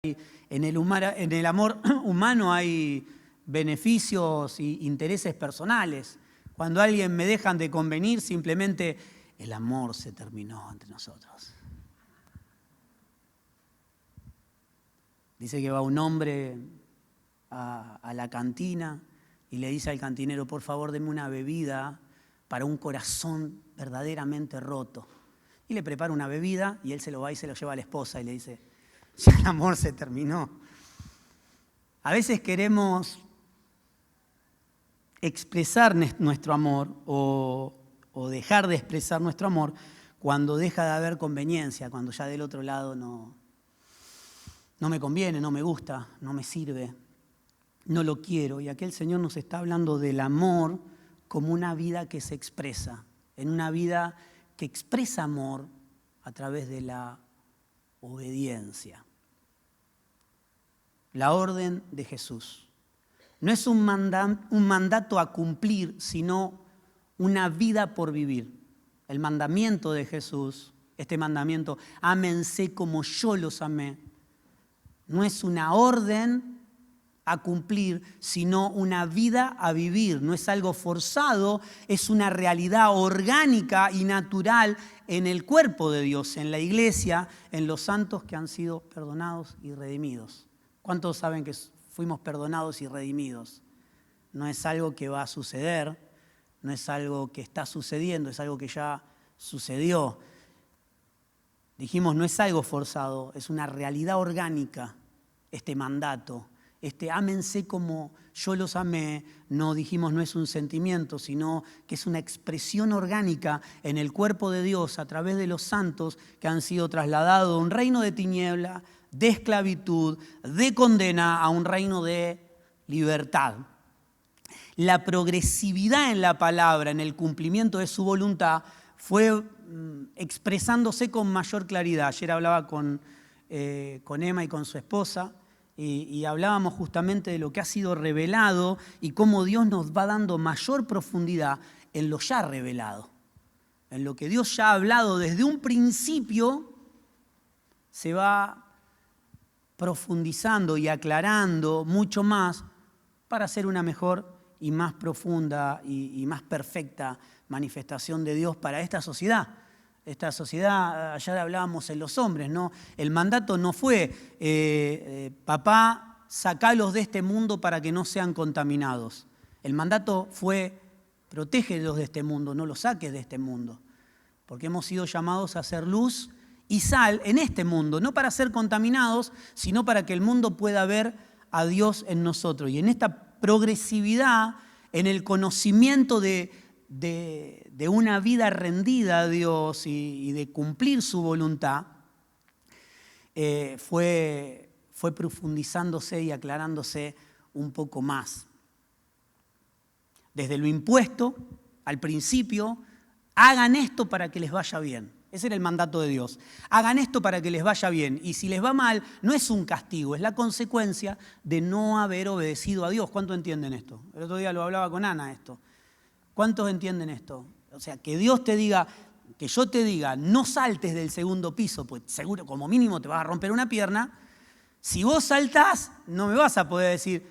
En el amor humano hay beneficios y intereses personales. Cuando a alguien me dejan de convenir, simplemente el amor se terminó entre nosotros. Dice que va un hombre a la cantina y le dice al cantinero: por favor, deme una bebida para un corazón verdaderamente roto. Y le prepara una bebida y él se lo va y se lo lleva a la esposa y le dice: ya el amor se terminó. A veces queremos expresar nuestro amor o dejar de expresar nuestro amor cuando deja de haber conveniencia, cuando ya del otro lado no me conviene, no me gusta, no me sirve, no lo quiero. Y aquí el Señor nos está hablando del amor como una vida que se expresa, en una vida que expresa amor a través de la obediencia. La orden de Jesús no es un mandato a cumplir, sino una vida por vivir. El mandamiento de Jesús, este mandamiento, ámense como yo los amé, no es una orden a cumplir, sino una vida a vivir. No es algo forzado, es una realidad orgánica y natural en el cuerpo de Dios, en la iglesia, en los santos que han sido perdonados y redimidos. ¿Cuántos saben que fuimos perdonados y redimidos? No es algo que va a suceder, no es algo que está sucediendo, es algo que ya sucedió. Dijimos, no es algo forzado, es una realidad orgánica, este mandato. Ámense como yo los amé, no dijimos no es un sentimiento, sino que es una expresión orgánica en el cuerpo de Dios a través de los santos que han sido trasladados de un reino de tiniebla, de esclavitud, de condena a un reino de libertad. La progresividad en la palabra, en el cumplimiento de su voluntad, fue expresándose con mayor claridad. Ayer hablaba con Emma y con su esposa y hablábamos justamente de lo que ha sido revelado y cómo Dios nos va dando mayor profundidad en lo ya revelado. En lo que Dios ya ha hablado desde un principio, se va profundizando y aclarando mucho más para hacer una mejor y más profunda y más perfecta manifestación de Dios para esta sociedad. Esta sociedad, ayer hablábamos en los hombres, ¿no? El mandato no fue, papá, sacalos de este mundo para que no sean contaminados. El mandato fue, protégelos de este mundo, no los saques de este mundo. Porque hemos sido llamados a hacer luz y sal en este mundo, no para ser contaminados, sino para que el mundo pueda ver a Dios en nosotros. Y en esta progresividad, en el conocimiento de una vida rendida a Dios y de cumplir su voluntad, fue profundizándose y aclarándose un poco más. Desde lo impuesto al principio, hagan esto para que les vaya bien. Ese era el mandato de Dios. Hagan esto para que les vaya bien. Y si les va mal, no es un castigo, es la consecuencia de no haber obedecido a Dios. ¿Cuántos entienden esto? El otro día lo hablaba con Ana esto. ¿Cuántos entienden esto? O sea, que Dios te diga, que yo te diga, no saltes del segundo piso, pues seguro como mínimo te vas a romper una pierna. Si vos saltás, no me vas a poder decir,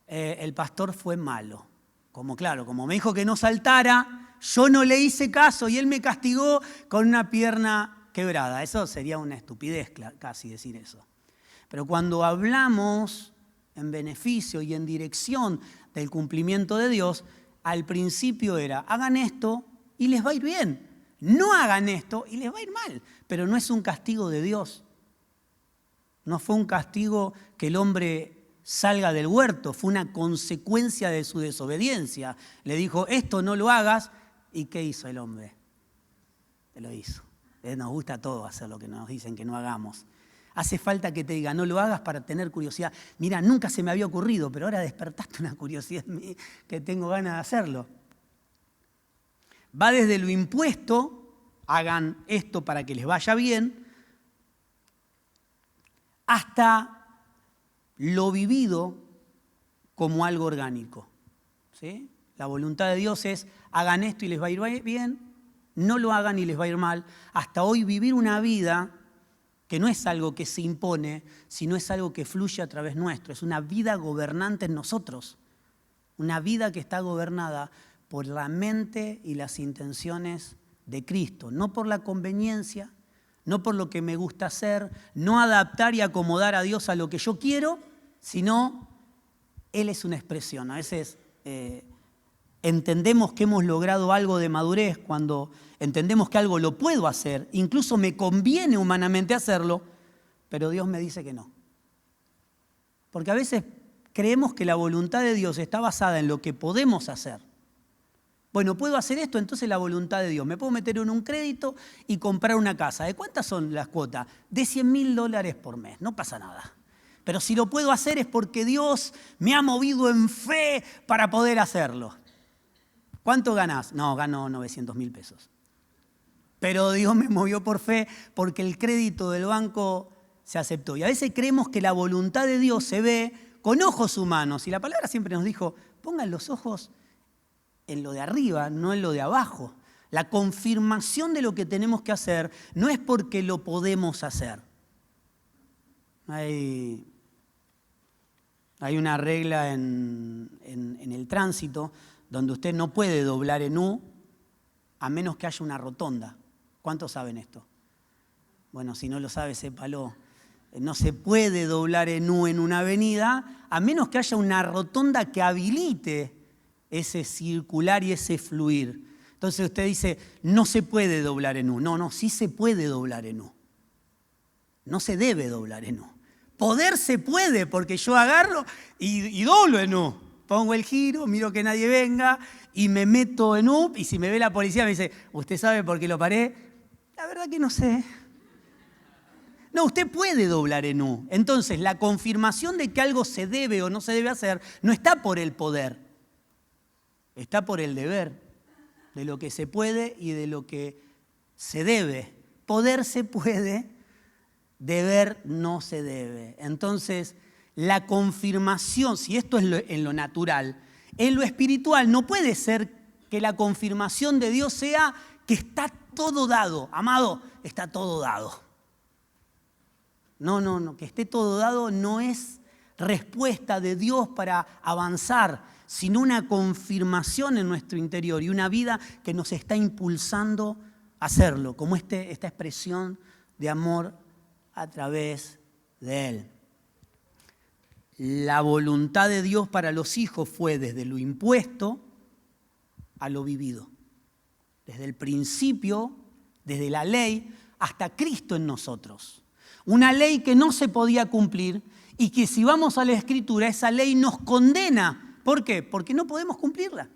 el pastor fue malo. Como me dijo que no saltara, yo no le hice caso y él me castigó con una pierna quebrada. Eso sería una estupidez casi decir eso. Pero cuando hablamos en beneficio y en dirección del cumplimiento de Dios, al principio era, hagan esto y les va a ir bien. No hagan esto y les va a ir mal. Pero no es un castigo de Dios. No fue un castigo que el hombre salga del huerto, fue una consecuencia de su desobediencia. Le dijo, esto no lo hagas. ¿Y qué hizo el hombre? Lo hizo. Nos gusta a todos hacer lo que nos dicen que no hagamos. Hace falta que te diga, no lo hagas para tener curiosidad. Mira, nunca se me había ocurrido, pero ahora despertaste una curiosidad en mí que tengo ganas de hacerlo. Va desde lo impuesto, hagan esto para que les vaya bien, hasta lo vivido como algo orgánico. ¿Sí? La voluntad de Dios es, hagan esto y les va a ir bien, no lo hagan y les va a ir mal. Hasta hoy vivir una vida que no es algo que se impone, sino es algo que fluye a través nuestro. Es una vida gobernante en nosotros. Una vida que está gobernada por la mente y las intenciones de Cristo. No por la conveniencia, no por lo que me gusta hacer, no adaptar y acomodar a Dios a lo que yo quiero, sino Él es una expresión. A veces entendemos que hemos logrado algo de madurez cuando entendemos que algo lo puedo hacer, incluso me conviene humanamente hacerlo, pero Dios me dice que no. Porque a veces creemos que la voluntad de Dios está basada en lo que podemos hacer. Bueno, puedo hacer esto, entonces la voluntad de Dios. Me puedo meter en un crédito y comprar una casa. ¿De cuántas son las cuotas? De $100.000 por mes, no pasa nada. Pero si lo puedo hacer es porque Dios me ha movido en fe para poder hacerlo. ¿Cuánto ganás? No, gano 900.000 pesos. Pero Dios me movió por fe porque el crédito del banco se aceptó. Y a veces creemos que la voluntad de Dios se ve con ojos humanos. Y la palabra siempre nos dijo, pongan los ojos en lo de arriba, no en lo de abajo. La confirmación de lo que tenemos que hacer no es porque lo podemos hacer. Hay una regla en el tránsito donde usted no puede doblar en U a menos que haya una rotonda. ¿Cuántos saben esto? Bueno, si no lo sabe, sépalo. No se puede doblar en U en una avenida a menos que haya una rotonda que habilite ese circular y ese fluir. Entonces usted dice, no se puede doblar en U. No, sí se puede doblar en U. No se debe doblar en U. Poder se puede porque yo agarro y doblo en U. Pongo el giro, miro que nadie venga y me meto en U. Y si me ve la policía me dice, ¿usted sabe por qué lo paré? La verdad que no sé. No, usted puede doblar en U. Entonces, la confirmación de que algo se debe o no se debe hacer no está por el poder, está por el deber, de lo que se puede y de lo que se debe. Poder se puede, deber no se debe. Entonces, la confirmación, si esto es en lo natural, en lo espiritual no puede ser que la confirmación de Dios sea que está todo dado. Amado, está todo dado. No, que esté todo dado no es respuesta de Dios para avanzar, sino una confirmación en nuestro interior y una vida que nos está impulsando a hacerlo, como esta expresión de amor a través de Él. La voluntad de Dios para los hijos fue desde lo impuesto a lo vivido. Desde el principio, desde la ley, hasta Cristo en nosotros. Una ley que no se podía cumplir y que si vamos a la Escritura, esa ley nos condena. ¿Por qué? Porque no podemos cumplirla.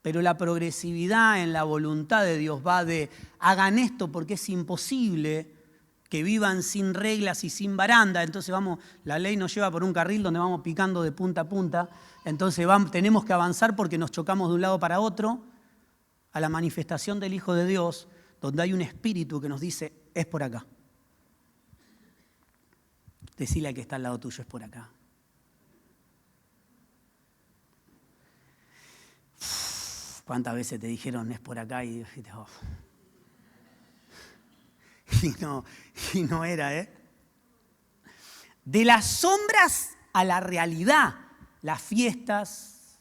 Pero la progresividad en la voluntad de Dios va de hagan esto porque es imposible que vivan sin reglas y sin baranda. Entonces la ley nos lleva por un carril donde vamos picando de punta a punta. Entonces tenemos que avanzar porque nos chocamos de un lado para otro a la manifestación del Hijo de Dios, donde hay un espíritu que nos dice, es por acá. Decile al que está al lado tuyo, es por acá. ¿Cuántas veces te dijeron, es por acá? Y dijiste, oh. Y no era, ¿eh? De las sombras a la realidad, las fiestas,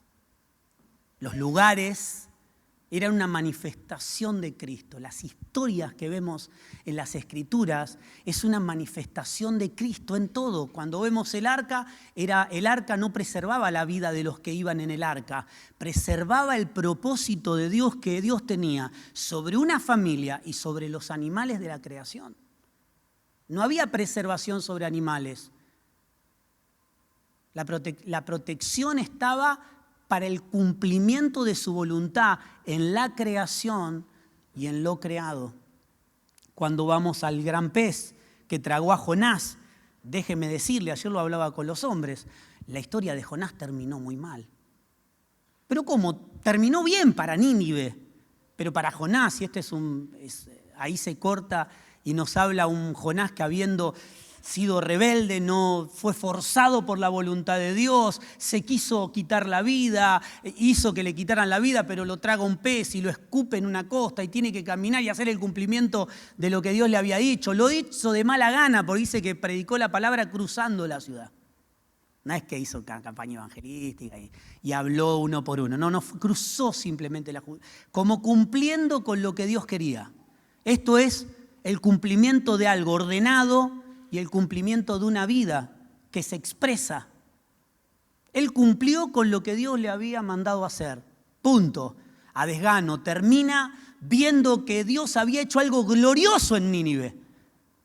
los lugares, eran una manifestación de Cristo. Las historias que vemos en las Escrituras es una manifestación de Cristo en todo. Cuando vemos el arca no preservaba la vida de los que iban en el arca, preservaba el propósito de Dios que Dios tenía sobre una familia y sobre los animales de la creación. No había preservación sobre animales. La protección estaba para el cumplimiento de su voluntad en la creación y en lo creado. Cuando vamos al gran pez que tragó a Jonás, déjeme decirle, ayer lo hablaba con los hombres, la historia de Jonás terminó muy mal. Pero ¿cómo? Terminó bien para Nínive, pero para Jonás, y ahí se corta y nos habla un Jonás que habiendo sido rebelde, no fue forzado por la voluntad de Dios, se quiso quitar la vida, hizo que le quitaran la vida, pero lo traga un pez y lo escupe en una costa y tiene que caminar y hacer el cumplimiento de lo que Dios le había dicho. Lo hizo de mala gana porque dice que predicó la palabra cruzando la ciudad. No es que hizo campaña evangelística y habló uno por uno. No, cruzó simplemente como cumpliendo con lo que Dios quería. Esto es el cumplimiento de algo ordenado y el cumplimiento de una vida que se expresa. Él cumplió con lo que Dios le había mandado hacer. Punto. A desgano. Termina viendo que Dios había hecho algo glorioso en Nínive.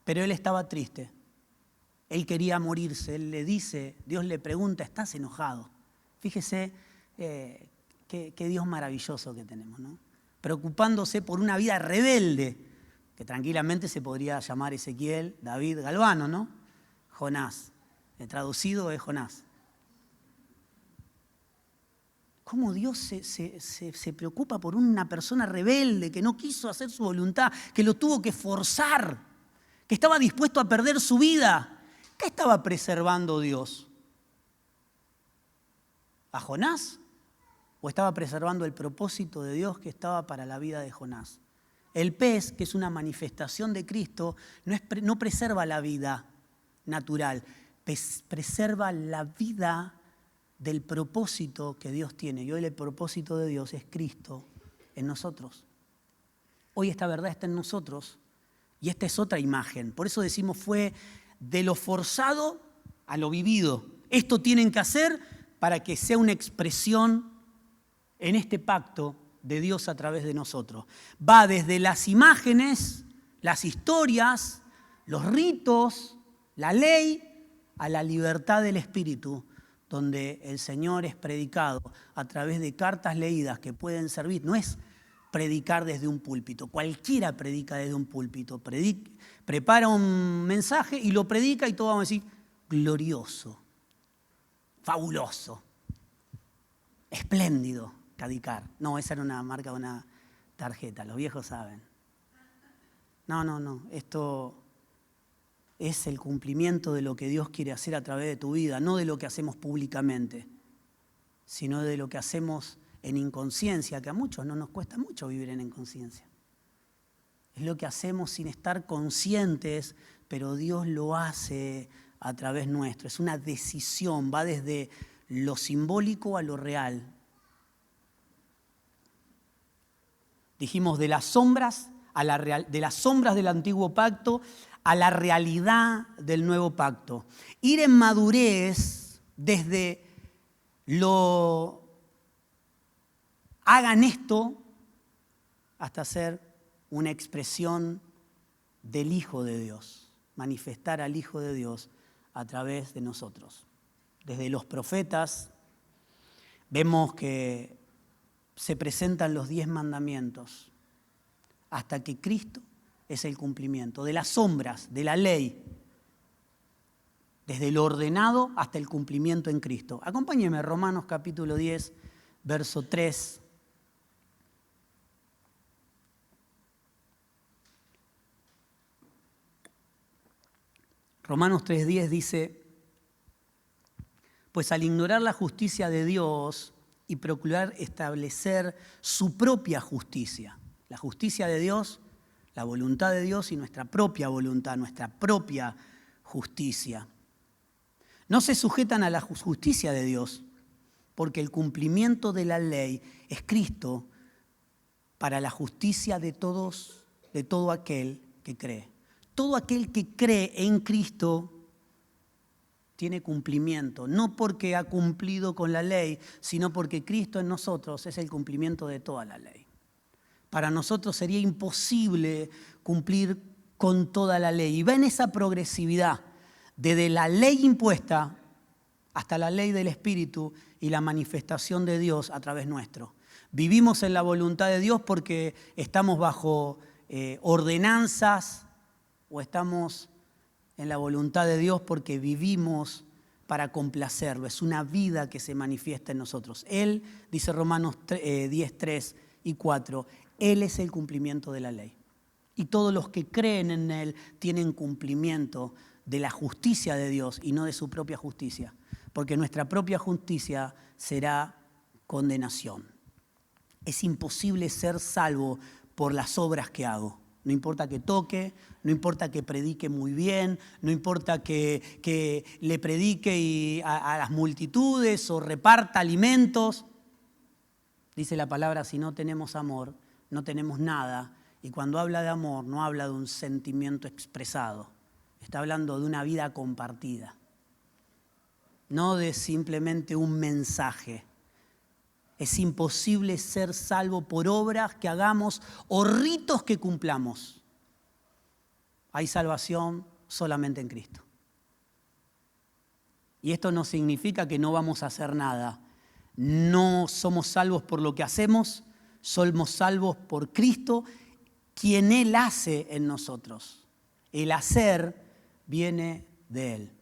Pero él estaba triste. Él quería morirse. Él le dice, Dios le pregunta, ¿estás enojado? Fíjese qué Dios maravilloso que tenemos, ¿no? Preocupándose por una vida rebelde, que tranquilamente se podría llamar Ezequiel, David, Galvano, ¿no? Jonás. El traducido es Jonás. ¿Cómo Dios se preocupa por una persona rebelde que no quiso hacer su voluntad, que lo tuvo que forzar, que estaba dispuesto a perder su vida? ¿Qué estaba preservando Dios? ¿A Jonás? ¿O estaba preservando el propósito de Dios que estaba para la vida de Jonás? El pez, que es una manifestación de Cristo, no preserva la vida natural, preserva la vida del propósito que Dios tiene. Y hoy el propósito de Dios es Cristo en nosotros. Hoy esta verdad está en nosotros y esta es otra imagen. Por eso decimos fue de lo forzado a lo vivido. Esto tienen que hacer para que sea una expresión en este pacto de Dios a través de nosotros. Va desde las imágenes, las historias, los ritos, la ley, a la libertad del Espíritu, donde el Señor es predicado a través de cartas leídas que pueden servir. No es predicar desde un púlpito. Cualquiera predica desde un púlpito. Prepara un mensaje y lo predica y todos vamos a decir, glorioso, fabuloso, espléndido, Cadicar. No, esa era una marca de una tarjeta, los viejos saben. No, esto es el cumplimiento de lo que Dios quiere hacer a través de tu vida, no de lo que hacemos públicamente, sino de lo que hacemos en inconsciencia, que a muchos no nos cuesta mucho vivir en inconsciencia. Es lo que hacemos sin estar conscientes, pero Dios lo hace a través nuestro. Es una decisión, va desde lo simbólico a lo real. Dijimos de las sombras de las sombras del antiguo pacto a la realidad del nuevo pacto. Ir en madurez desde lo hagan esto hasta ser una expresión del Hijo de Dios, manifestar al Hijo de Dios a través de nosotros. Desde los profetas vemos que se presentan los 10 mandamientos hasta que Cristo es el cumplimiento de las sombras, de la ley, desde lo ordenado hasta el cumplimiento en Cristo. Acompáñenme, Romanos capítulo 10, verso 3. Romanos 3:10 dice, pues al ignorar la justicia de Dios y procurar establecer su propia justicia, la justicia de Dios, la voluntad de Dios y nuestra propia voluntad, nuestra propia justicia. No se sujetan a la justicia de Dios, porque el cumplimiento de la ley es Cristo para la justicia de todo aquel que cree. Todo aquel que cree en Cristo tiene cumplimiento, no porque ha cumplido con la ley, sino porque Cristo en nosotros es el cumplimiento de toda la ley. Para nosotros sería imposible cumplir con toda la ley. Y ven esa progresividad, desde la ley impuesta hasta la ley del Espíritu y la manifestación de Dios a través nuestro. Vivimos en la voluntad de Dios porque estamos bajo ordenanzas o estamos en la voluntad de Dios porque vivimos para complacerlo. Es una vida que se manifiesta en nosotros. Él, dice Romanos 10, 3 y 4, Él es el cumplimiento de la ley. Y todos los que creen en Él tienen cumplimiento de la justicia de Dios y no de su propia justicia, porque nuestra propia justicia será condenación. Es imposible ser salvo por las obras que hago. No importa que toque, no importa que predique muy bien, no importa que le predique a las multitudes o reparta alimentos. Dice la palabra, si no tenemos amor, no tenemos nada. Y cuando habla de amor, no habla de un sentimiento expresado. Está hablando de una vida compartida. No de simplemente un mensaje. Es imposible ser salvo por obras que hagamos o ritos que cumplamos. Hay salvación solamente en Cristo. Y esto no significa que no vamos a hacer nada. No somos salvos por lo que hacemos, somos salvos por Cristo, quien Él hace en nosotros. El hacer viene de Él.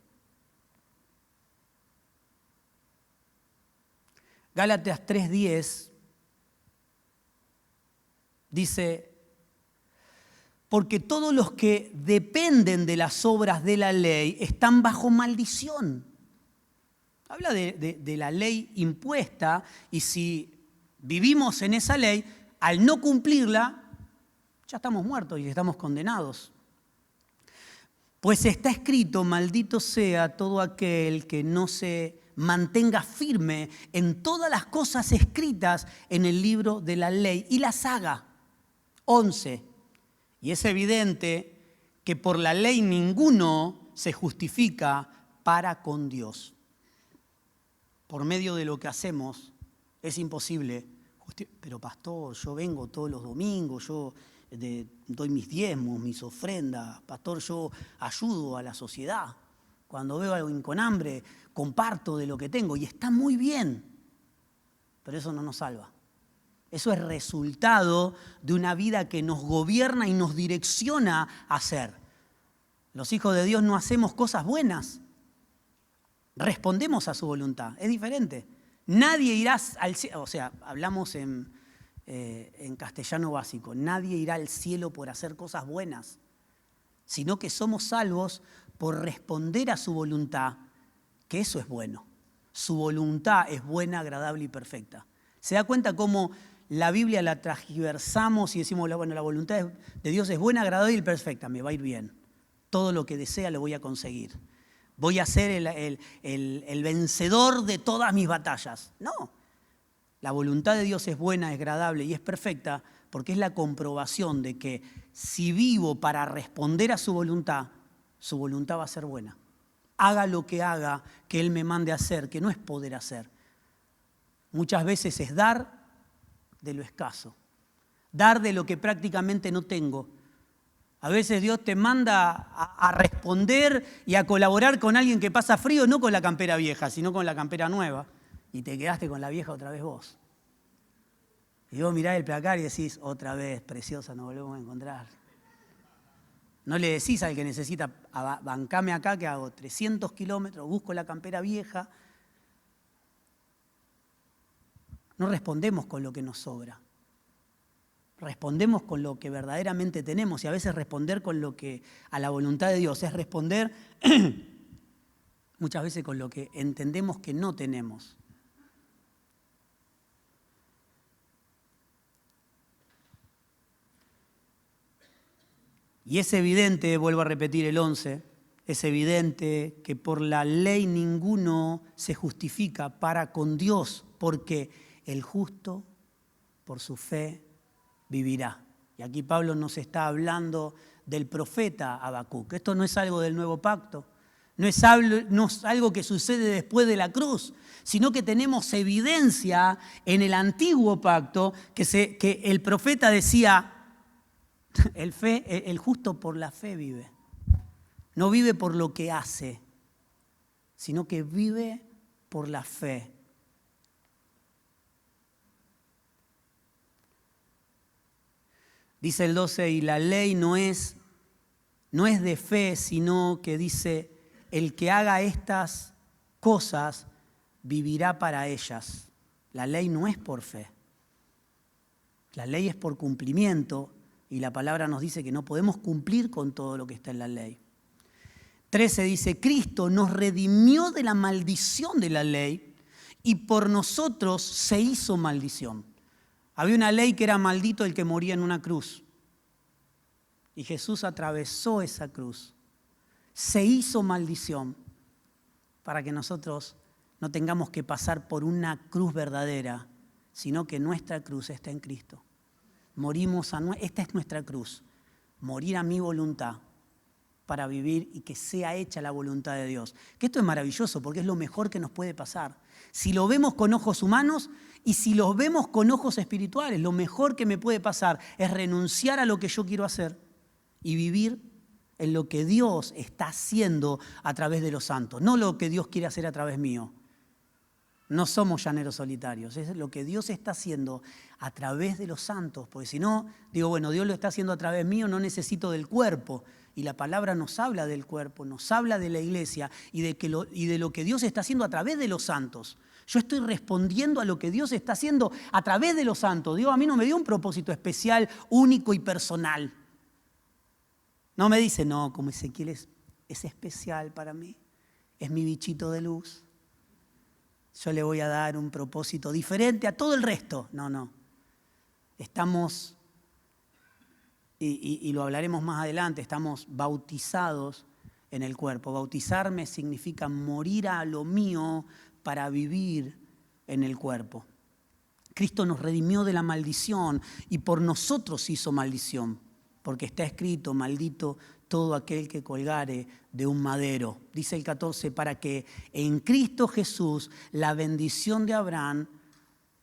Gálatas 3:10 dice, porque todos los que dependen de las obras de la ley están bajo maldición. Habla de la ley impuesta y si vivimos en esa ley, al no cumplirla, ya estamos muertos y estamos condenados. Pues está escrito, maldito sea todo aquel que no se mantenga firme en todas las cosas escritas en el libro de la ley y las haga. 11. Y es evidente que por la ley ninguno se justifica para con Dios. Por medio de lo que hacemos es imposible. Pero pastor, yo vengo todos los domingos, yo doy mis diezmos, mis ofrendas. Pastor, yo ayudo a la sociedad. Cuando veo a alguien con hambre, comparto de lo que tengo y está muy bien, pero eso no nos salva. Eso es resultado de una vida que nos gobierna y nos direcciona a hacer. Los hijos de Dios no hacemos cosas buenas, respondemos a su voluntad, es diferente. Nadie irá al cielo, o sea, hablamos en castellano básico, nadie irá al cielo por hacer cosas buenas, sino que somos salvos por responder a su voluntad, que eso es bueno. Su voluntad es buena, agradable y perfecta. ¿Se da cuenta cómo la Biblia la transversamos y decimos, bueno, la voluntad de Dios es buena, agradable y perfecta, me va a ir bien. Todo lo que desea lo voy a conseguir. Voy a ser el vencedor de todas mis batallas. No, la voluntad de Dios es buena, es agradable y es perfecta porque es la comprobación de que si vivo para responder a su voluntad va a ser buena. Haga lo que haga que Él me mande a hacer, que no es poder hacer. Muchas veces es dar de lo escaso, dar de lo que prácticamente no tengo. A veces Dios te manda a responder y a colaborar con alguien que pasa frío, no con la campera vieja, sino con la campera nueva. Y te quedaste con la vieja otra vez vos. Y vos mirás el placar y decís, otra vez, preciosa, nos volvemos a encontrar. No le decís al que necesita, bancame acá que hago 300 kilómetros, busco la campera vieja. No respondemos con lo que nos sobra. Respondemos con lo que verdaderamente tenemos y a veces responder con lo que a la voluntad de Dios es responder muchas veces con lo que entendemos que no tenemos. Y es evidente, vuelvo a repetir el 11, es evidente que por la ley ninguno se justifica para con Dios, porque el justo por su fe vivirá. Y aquí Pablo nos está hablando del profeta Habacuc. Esto no es algo del nuevo pacto, no es algo que sucede después de la cruz, sino que tenemos evidencia en el antiguo pacto que el profeta decía, el justo por la fe vive. No vive por lo que hace, sino que vive por la fe. Dice el 12, y la ley no es de fe, sino que dice, el que haga estas cosas vivirá para ellas. La ley no es por fe. La ley es por cumplimiento y la palabra nos dice que no podemos cumplir con todo lo que está en la ley. 13 dice, Cristo nos redimió de la maldición de la ley y por nosotros se hizo maldición. Había una ley que era maldito el que moría en una cruz. Y Jesús atravesó esa cruz. Se hizo maldición para que nosotros no tengamos que pasar por una cruz verdadera, sino que nuestra cruz está en Cristo. Esta es nuestra cruz. Morir a mi voluntad para vivir y que sea hecha la voluntad de Dios. Que esto es maravilloso porque es lo mejor que nos puede pasar. Si lo vemos con ojos humanos y si lo vemos con ojos espirituales, lo mejor que me puede pasar es renunciar a lo que yo quiero hacer y vivir en lo que Dios está haciendo a través de los santos, no lo que Dios quiere hacer a través mío. No somos llaneros solitarios, es lo que Dios está haciendo a través de los santos, porque si no, digo, bueno, Dios lo está haciendo a través mío, no necesito del cuerpo. Y la palabra nos habla del cuerpo, nos habla de la iglesia y de lo que Dios está haciendo a través de los santos. Yo estoy respondiendo a lo que Dios está haciendo a través de los santos. Dios a mí no me dio un propósito especial, único y personal. No me dice, no, como Ezequiel es especial para mí, es mi bichito de luz. Yo le voy a dar un propósito diferente a todo el resto. No. Estamos, y lo hablaremos más adelante, estamos bautizados en el cuerpo. Bautizarme significa morir a lo mío para vivir en el cuerpo. Cristo nos redimió de la maldición y por nosotros hizo maldición. Porque está escrito, maldito todo aquel que colgare de un madero. Dice el 14, para que en Cristo Jesús la bendición de Abraham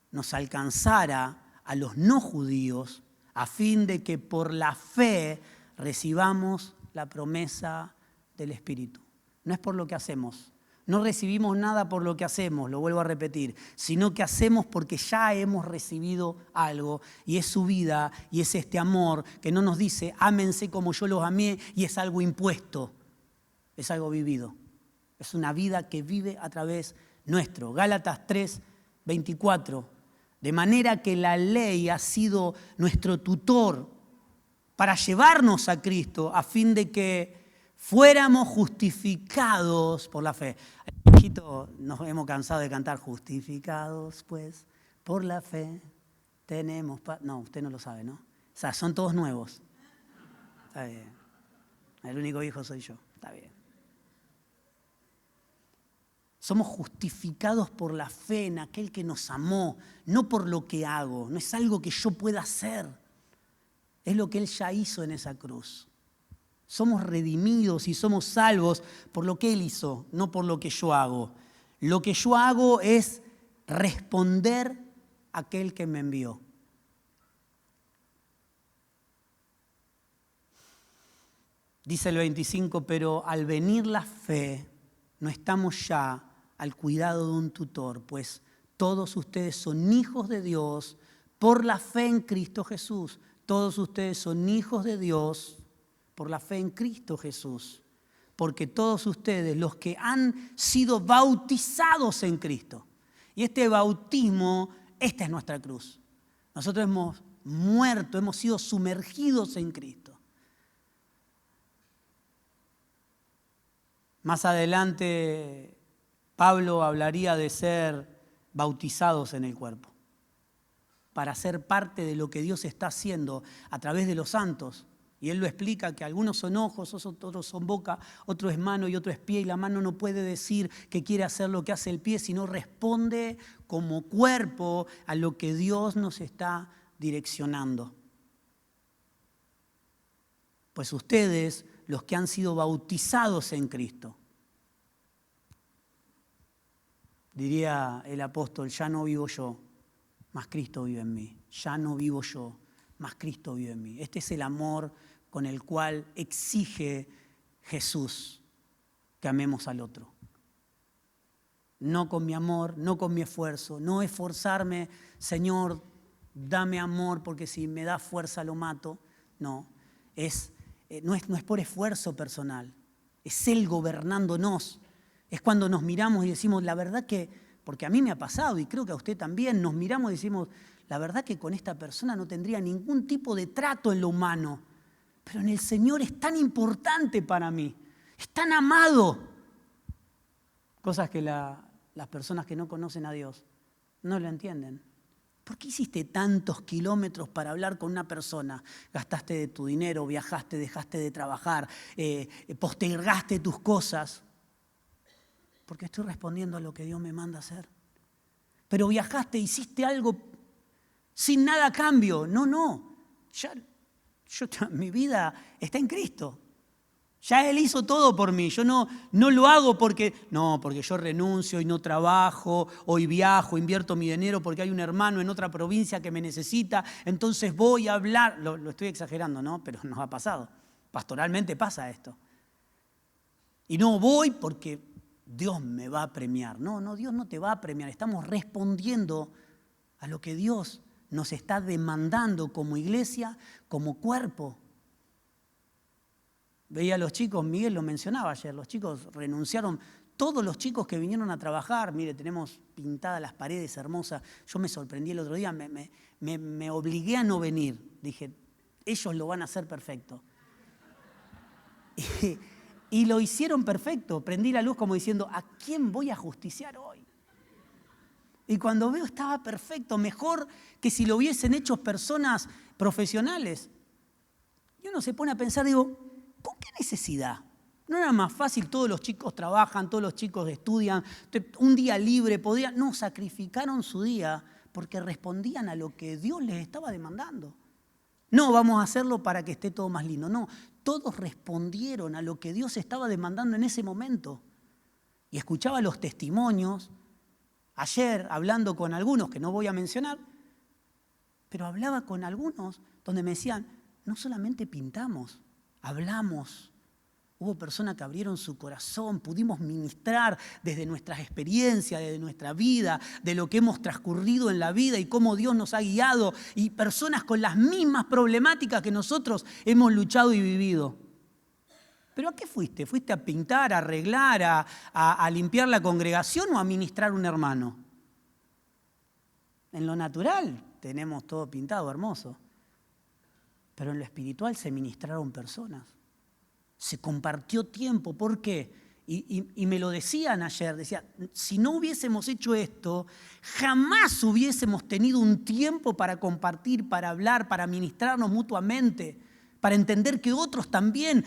nos alcanzara a los no judíos, a fin de que por la fe recibamos la promesa del Espíritu. No es por lo que hacemos. No recibimos nada por lo que hacemos, lo vuelvo a repetir, sino que hacemos porque ya hemos recibido algo y es su vida y es este amor que no nos dice ámense como yo los amé y es algo impuesto, es algo vivido, es una vida que vive a través nuestro. Gálatas 3:24, de manera que la ley ha sido nuestro tutor para llevarnos a Cristo a fin de que fuéramos justificados por la fe. Nos hemos cansado de cantar justificados, pues, por la fe tenemos paz. No, usted no lo sabe, ¿no? O sea, son todos nuevos. Está bien. El único hijo soy yo. Está bien. Somos justificados por la fe en aquel que nos amó, no por lo que hago. No es algo que yo pueda hacer. Es lo que Él ya hizo en esa cruz. Somos redimidos y somos salvos por lo que Él hizo, no por lo que yo hago. Lo que yo hago es responder a aquel que me envió. Dice el 25, pero al venir la fe, no estamos ya al cuidado de un tutor, pues todos ustedes son hijos de Dios por la fe en Cristo Jesús. Todos ustedes son hijos de Dios por la fe en Cristo Jesús, porque todos ustedes, los que han sido bautizados en Cristo, y este bautismo, esta es nuestra cruz. Nosotros hemos muerto, hemos sido sumergidos en Cristo. Más adelante, Pablo hablaría de ser bautizados en el cuerpo, para ser parte de lo que Dios está haciendo a través de los santos. Y él lo explica que algunos son ojos, otros son boca, otro es mano y otro es pie. Y la mano no puede decir que quiere hacer lo que hace el pie, sino responde como cuerpo a lo que Dios nos está direccionando. Pues ustedes, los que han sido bautizados en Cristo, diría el apóstol, ya no vivo yo, mas Cristo vive en mí. Ya no vivo yo, mas Cristo vive en mí. Este es el amor con el cual exige Jesús que amemos al otro. No con mi amor, no con mi esfuerzo, no esforzarme, Señor, dame amor porque si me da fuerza lo mato. No es por esfuerzo personal, es Él gobernándonos. Es cuando nos miramos y decimos, la verdad que, porque a mí me ha pasado y creo que a usted también, nos miramos y decimos, la verdad que con esta persona no tendría ningún tipo de trato en lo humano, pero en el Señor es tan importante para mí. Es tan amado. Cosas que las personas que no conocen a Dios no lo entienden. ¿Por qué hiciste tantos kilómetros para hablar con una persona? Gastaste de tu dinero, viajaste, dejaste de trabajar, postergaste tus cosas. Porque estoy respondiendo a lo que Dios me manda hacer. Pero viajaste, hiciste algo sin nada a cambio. No. Mi vida está en Cristo. Ya Él hizo todo por mí. Yo no lo hago porque yo renuncio y no trabajo, hoy viajo, invierto mi dinero porque hay un hermano en otra provincia que me necesita, entonces voy a hablar. Lo estoy exagerando, ¿no? Pero nos ha pasado. Pastoralmente pasa esto. Y no voy porque Dios me va a premiar. No, Dios no te va a premiar. Estamos respondiendo a lo que Dios nos está demandando como iglesia, como cuerpo. Veía a los chicos, Miguel lo mencionaba ayer, los chicos renunciaron, todos los chicos que vinieron a trabajar, mire, tenemos pintadas las paredes hermosas, yo me sorprendí el otro día, me obligué a no venir, dije, ellos lo van a hacer perfecto. Y lo hicieron perfecto, prendí la luz como diciendo, ¿a quién voy a justiciar hoy? Y cuando veo estaba perfecto, mejor que si lo hubiesen hecho personas profesionales. Y uno se pone a pensar, digo, ¿con qué necesidad? ¿No era más fácil? Todos los chicos trabajan, todos los chicos estudian, un día libre podían. No, sacrificaron su día porque respondían a lo que Dios les estaba demandando. No, vamos a hacerlo para que esté todo más lindo. No, todos respondieron a lo que Dios estaba demandando en ese momento. Y escuchaba los testimonios, ayer hablando con algunos que no voy a mencionar, pero hablaba con algunos donde me decían, no solamente pintamos, hablamos, hubo personas que abrieron su corazón, pudimos ministrar desde nuestras experiencias, desde nuestra vida, de lo que hemos transcurrido en la vida y cómo Dios nos ha guiado, y personas con las mismas problemáticas que nosotros hemos luchado y vivido. ¿Pero a qué fuiste? ¿Fuiste a pintar, a arreglar, a limpiar la congregación o a ministrar un hermano? En lo natural tenemos todo pintado, hermoso. Pero en lo espiritual se ministraron personas. Se compartió tiempo. ¿Por qué? Y me lo decían ayer. Decía, si no hubiésemos hecho esto, jamás hubiésemos tenido un tiempo para compartir, para hablar, para ministrarnos mutuamente, para entender que otros también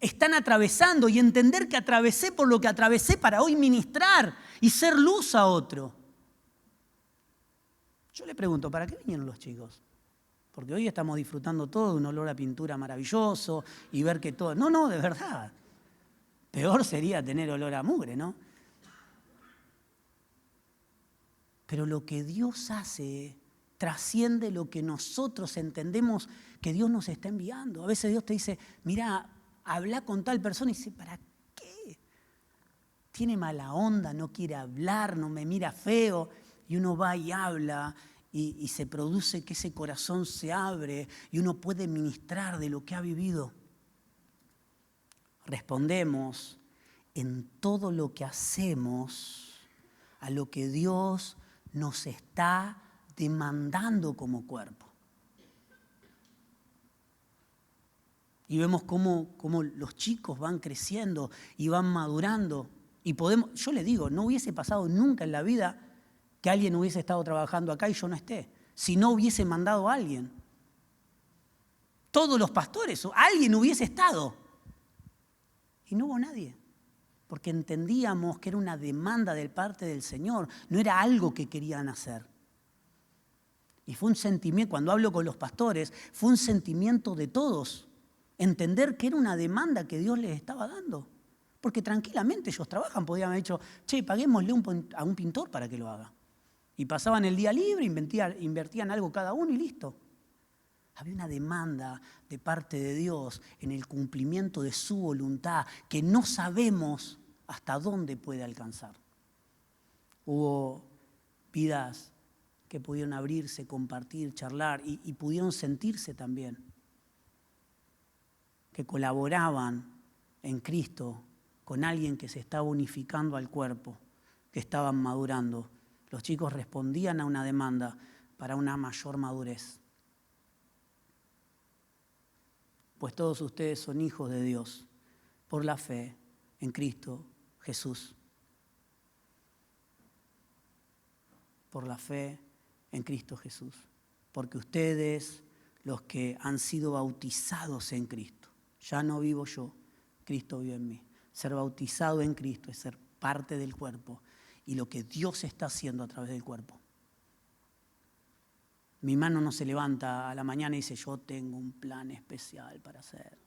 están atravesando y entender que atravesé por lo que atravesé para hoy ministrar y ser luz a otro. Yo le pregunto, ¿para qué vinieron los chicos? Porque hoy estamos disfrutando todo de un olor a pintura maravilloso y ver que todo... No, de verdad. Peor sería tener olor a mugre, ¿no? Pero lo que Dios hace trasciende lo que nosotros entendemos que Dios nos está enviando. A veces Dios te dice, mira, habla con tal persona y dice, ¿para qué? Tiene mala onda, no quiere hablar, no me mira feo. Y uno va y habla y se produce que ese corazón se abre y uno puede ministrar de lo que ha vivido. Respondemos en todo lo que hacemos a lo que Dios nos está demandando como cuerpo. Y vemos cómo los chicos van creciendo y van madurando. Y yo le digo, no hubiese pasado nunca en la vida que alguien hubiese estado trabajando acá y yo no esté, si no hubiese mandado a alguien. Todos los pastores, alguien hubiese estado. Y no hubo nadie, porque entendíamos que era una demanda de parte del Señor, no era algo que querían hacer. Y fue un sentimiento, cuando hablo con los pastores, fue un sentimiento de todos, entender que era una demanda que Dios les estaba dando. Porque tranquilamente ellos trabajan, podían haber dicho, che, paguémosle a un pintor para que lo haga. Y pasaban el día libre, invertían algo cada uno y listo. Había una demanda de parte de Dios en el cumplimiento de su voluntad que no sabemos hasta dónde puede alcanzar. Hubo vidas que pudieron abrirse, compartir, charlar y pudieron sentirse también. Que colaboraban en Cristo con alguien que se estaba unificando al cuerpo, que estaban madurando. Los chicos respondían a una demanda para una mayor madurez. Pues todos ustedes son hijos de Dios por la fe, en Cristo Jesús. Por la fe en Cristo Jesús. Porque ustedes, los que han sido bautizados en Cristo, ya no vivo yo, Cristo vive en mí. Ser bautizado en Cristo es ser parte del cuerpo y lo que Dios está haciendo a través del cuerpo. Mi mano no se levanta a la mañana y dice, yo tengo un plan especial para hacer.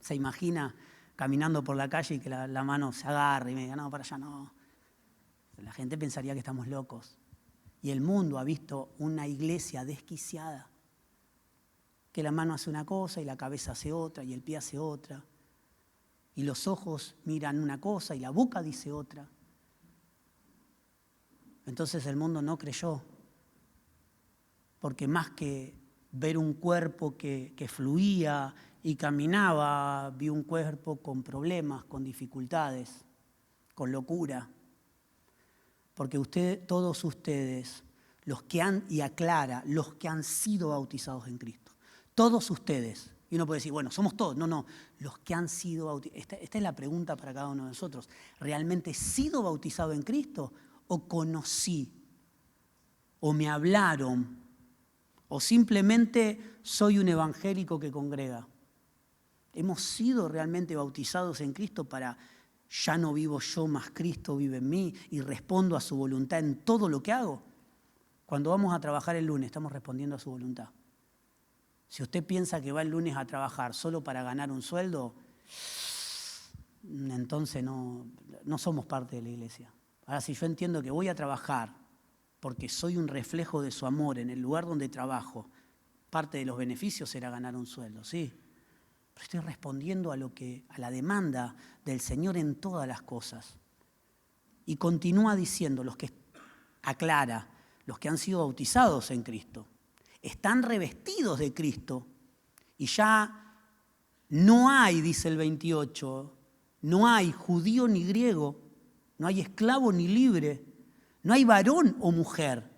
¿Se imagina caminando por la calle y que la mano se agarre y me diga, no, para allá no? La gente pensaría que estamos locos. Y el mundo ha visto una iglesia desquiciada, que la mano hace una cosa y la cabeza hace otra y el pie hace otra. Y los ojos miran una cosa y la boca dice otra. Entonces el mundo no creyó. Porque más que ver un cuerpo que fluía y caminaba, vi un cuerpo con problemas, con dificultades, con locura. Porque todos ustedes, los que han sido bautizados en Cristo, todos ustedes, y uno puede decir, bueno, somos todos, no, los que han sido bautizados, esta es la pregunta para cada uno de nosotros, ¿realmente he sido bautizado en Cristo o conocí, o me hablaron, o simplemente soy un evangélico que congrega? ¿Hemos sido realmente bautizados en Cristo para ya no vivo yo, más Cristo vive en mí y respondo a su voluntad en todo lo que hago? Cuando vamos a trabajar el lunes, estamos respondiendo a su voluntad. Si usted piensa que va el lunes a trabajar solo para ganar un sueldo, entonces no somos parte de la iglesia. Ahora, si yo entiendo que voy a trabajar porque soy un reflejo de su amor en el lugar donde trabajo, parte de los beneficios será ganar un sueldo, sí. Pero estoy respondiendo a la demanda del Señor en todas las cosas. Y continúa diciendo, los que han sido bautizados en Cristo, están revestidos de Cristo y ya no hay, dice el 28, no hay judío ni griego, no hay esclavo ni libre, no hay varón o mujer.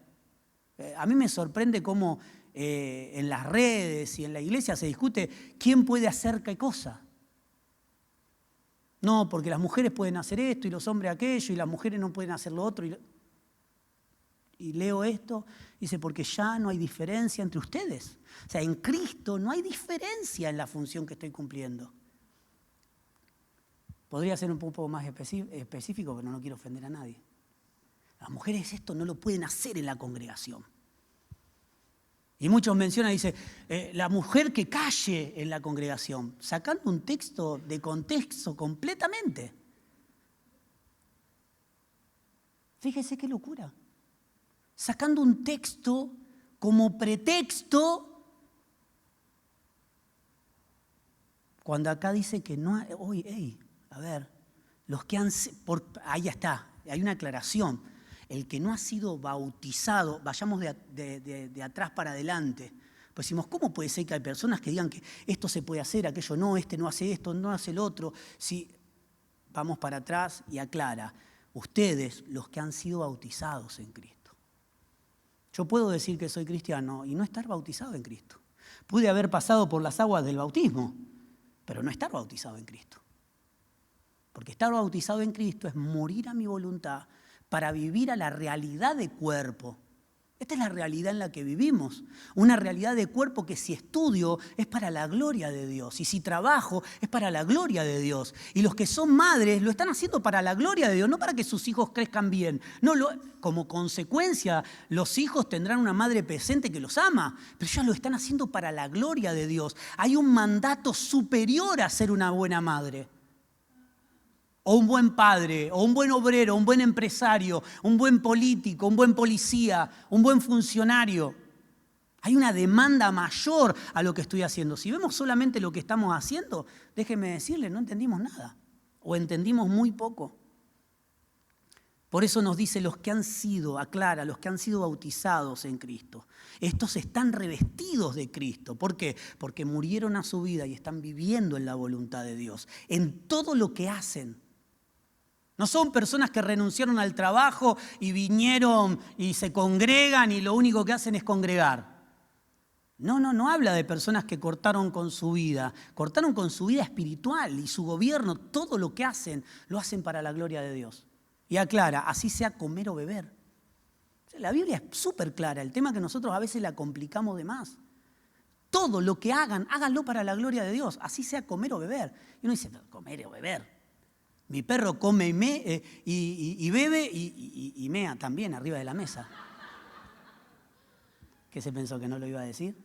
A mí me sorprende cómo en las redes y en la iglesia se discute quién puede hacer qué cosa. No, porque las mujeres pueden hacer esto y los hombres aquello y las mujeres no pueden hacer lo otro. Y leo esto, dice, porque ya no hay diferencia entre ustedes. O sea, en Cristo no hay diferencia en la función que estoy cumpliendo. Podría ser un poco más específico, pero no quiero ofender a nadie. Las mujeres esto no lo pueden hacer en la congregación. Y muchos mencionan, dice, la mujer que calle en la congregación, sacando un texto de contexto completamente. Fíjese qué locura. Sacando un texto como pretexto, cuando acá dice que no hay, los que han, ahí está, hay una aclaración. El que no ha sido bautizado, vayamos de atrás para adelante. Pues decimos, ¿cómo puede ser que hay personas que digan que esto se puede hacer, aquello no, este no hace esto, no hace el otro? Si vamos para atrás y aclara, ustedes, los que han sido bautizados en Cristo. Yo puedo decir que soy cristiano y no estar bautizado en Cristo. Pude haber pasado por las aguas del bautismo, pero no estar bautizado en Cristo. Porque estar bautizado en Cristo es morir a mi voluntad para vivir a la realidad de cuerpo. Esta es la realidad en la que vivimos. Una realidad de cuerpo que si estudio es para la gloria de Dios. Y si trabajo es para la gloria de Dios. Y los que son madres lo están haciendo para la gloria de Dios, no para que sus hijos crezcan bien. No, como consecuencia, los hijos tendrán una madre presente que los ama. Pero ellos lo están haciendo para la gloria de Dios. Hay un mandato superior a ser una buena madre. O un buen padre, o un buen obrero, un buen empresario, un buen político, un buen policía, un buen funcionario. Hay una demanda mayor a lo que estoy haciendo. Si vemos solamente lo que estamos haciendo, déjenme decirles, no entendimos nada. O entendimos muy poco. Por eso nos dice los que han sido bautizados en Cristo. Estos están revestidos de Cristo. ¿Por qué? Porque murieron a su vida y están viviendo en la voluntad de Dios. En todo lo que hacen. No son personas que renunciaron al trabajo y vinieron y se congregan y lo único que hacen es congregar. No habla de personas que cortaron con su vida espiritual y su gobierno, todo lo que hacen, lo hacen para la gloria de Dios. Y aclara, así sea comer o beber. La Biblia es súper clara, el tema es que nosotros a veces la complicamos de más. Todo lo que hagan, háganlo para la gloria de Dios, así sea comer o beber. Y uno dice, comer o beber. Mi perro come y bebe y mea también arriba de la mesa. ¿Qué se pensó que no lo iba a decir?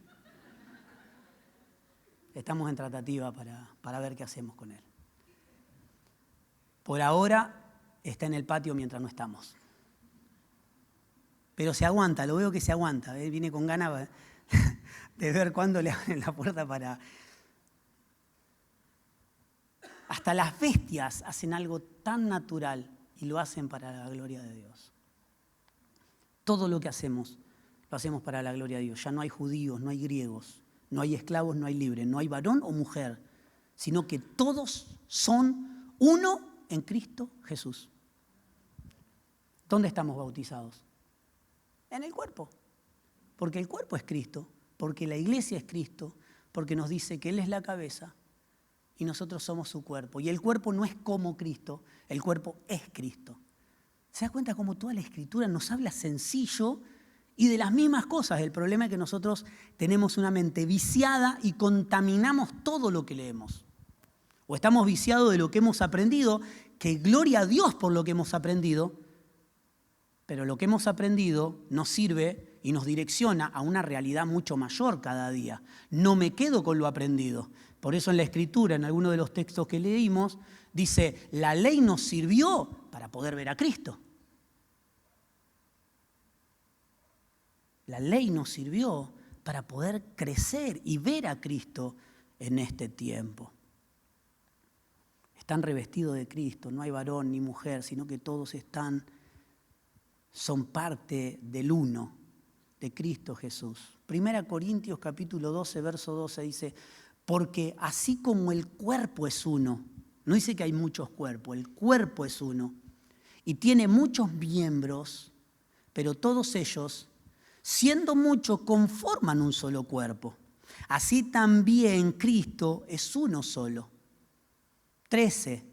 Estamos en tratativa para ver qué hacemos con él. Por ahora está en el patio mientras no estamos. Pero se aguanta, lo veo que se aguanta. Viene con ganas de ver cuándo le abren la puerta para... Hasta las bestias hacen algo tan natural y lo hacen para la gloria de Dios. Todo lo que hacemos, lo hacemos para la gloria de Dios. Ya no hay judíos, no hay griegos, no hay esclavos, no hay libres, no hay varón o mujer, sino que todos son uno en Cristo Jesús. ¿Dónde estamos bautizados? En el cuerpo. Porque el cuerpo es Cristo, porque la iglesia es Cristo, porque nos dice que Él es la cabeza y nosotros somos su cuerpo. Y el cuerpo no es como Cristo, el cuerpo es Cristo. ¿Se da cuenta cómo toda la Escritura nos habla sencillo y de las mismas cosas? El problema es que nosotros tenemos una mente viciada y contaminamos todo lo que leemos. O estamos viciados de lo que hemos aprendido, que gloria a Dios por lo que hemos aprendido, pero lo que hemos aprendido nos sirve y nos direcciona a una realidad mucho mayor cada día. No me quedo con lo aprendido. Por eso en la Escritura, en alguno de los textos que leímos, dice, la ley nos sirvió para poder ver a Cristo. La ley nos sirvió para poder crecer y ver a Cristo en este tiempo. Están revestidos de Cristo, no hay varón ni mujer, sino que todos son parte del uno, de Cristo Jesús. 1 Corintios capítulo 12, verso 12 dice, porque así como el cuerpo es uno, no dice que hay muchos cuerpos, el cuerpo es uno, y tiene muchos miembros, pero todos ellos, siendo muchos, conforman un solo cuerpo. Así también Cristo es uno solo. 13.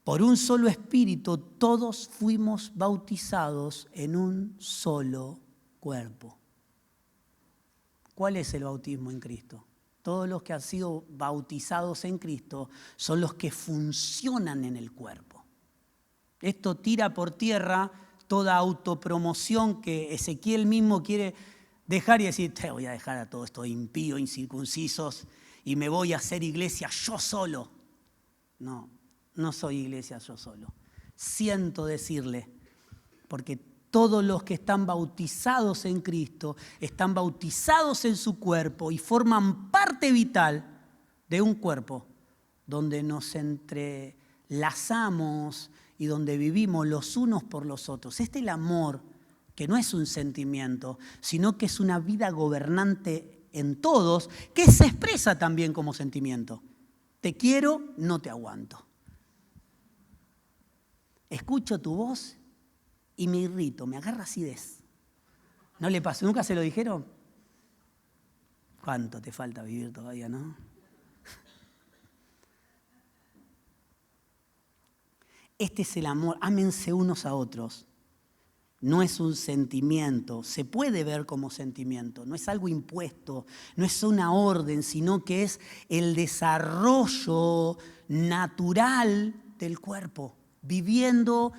Por un solo espíritu todos fuimos bautizados en un solo cuerpo. ¿Cuál es el bautismo en Cristo? Todos los que han sido bautizados en Cristo son los que funcionan en el cuerpo. Esto tira por tierra toda autopromoción que Ezequiel mismo quiere dejar y decir, te voy a dejar a todos estos impíos, incircuncisos y me voy a hacer iglesia yo solo. No soy iglesia yo solo. Siento decirle, porque todos los que están bautizados en Cristo están bautizados en su cuerpo y forman parte vital de un cuerpo donde nos entrelazamos y donde vivimos los unos por los otros. Este es el amor, que no es un sentimiento, sino que es una vida gobernante en todos, que se expresa también como sentimiento. Te quiero, no te aguanto. Escucho tu voz y me irrito, me agarra acidez. ¿No le pasó? ¿Nunca se lo dijeron? ¿Cuánto te falta vivir todavía, no? Este es el amor, ámense unos a otros. No es un sentimiento, se puede ver como sentimiento, no es algo impuesto, no es una orden, sino que es el desarrollo natural del cuerpo, viviendo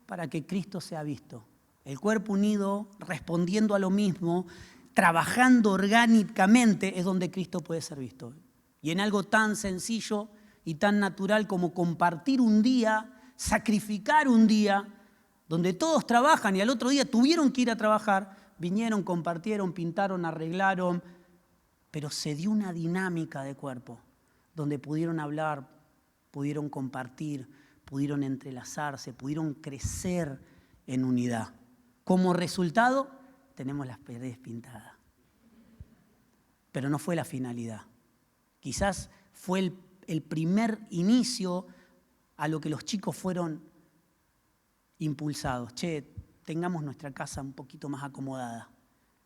para que Cristo sea visto. El cuerpo unido, respondiendo a lo mismo, trabajando orgánicamente, es donde Cristo puede ser visto. Y en algo tan sencillo y tan natural como compartir un día, sacrificar un día, donde todos trabajan y al otro día tuvieron que ir a trabajar, vinieron, compartieron, pintaron, arreglaron, pero se dio una dinámica de cuerpo, donde pudieron hablar, pudieron compartir, pudieron entrelazarse, pudieron crecer en unidad. Como resultado, tenemos las paredes pintadas. Pero no fue la finalidad. Quizás fue el primer inicio a lo que los chicos fueron impulsados. Tengamos nuestra casa un poquito más acomodada.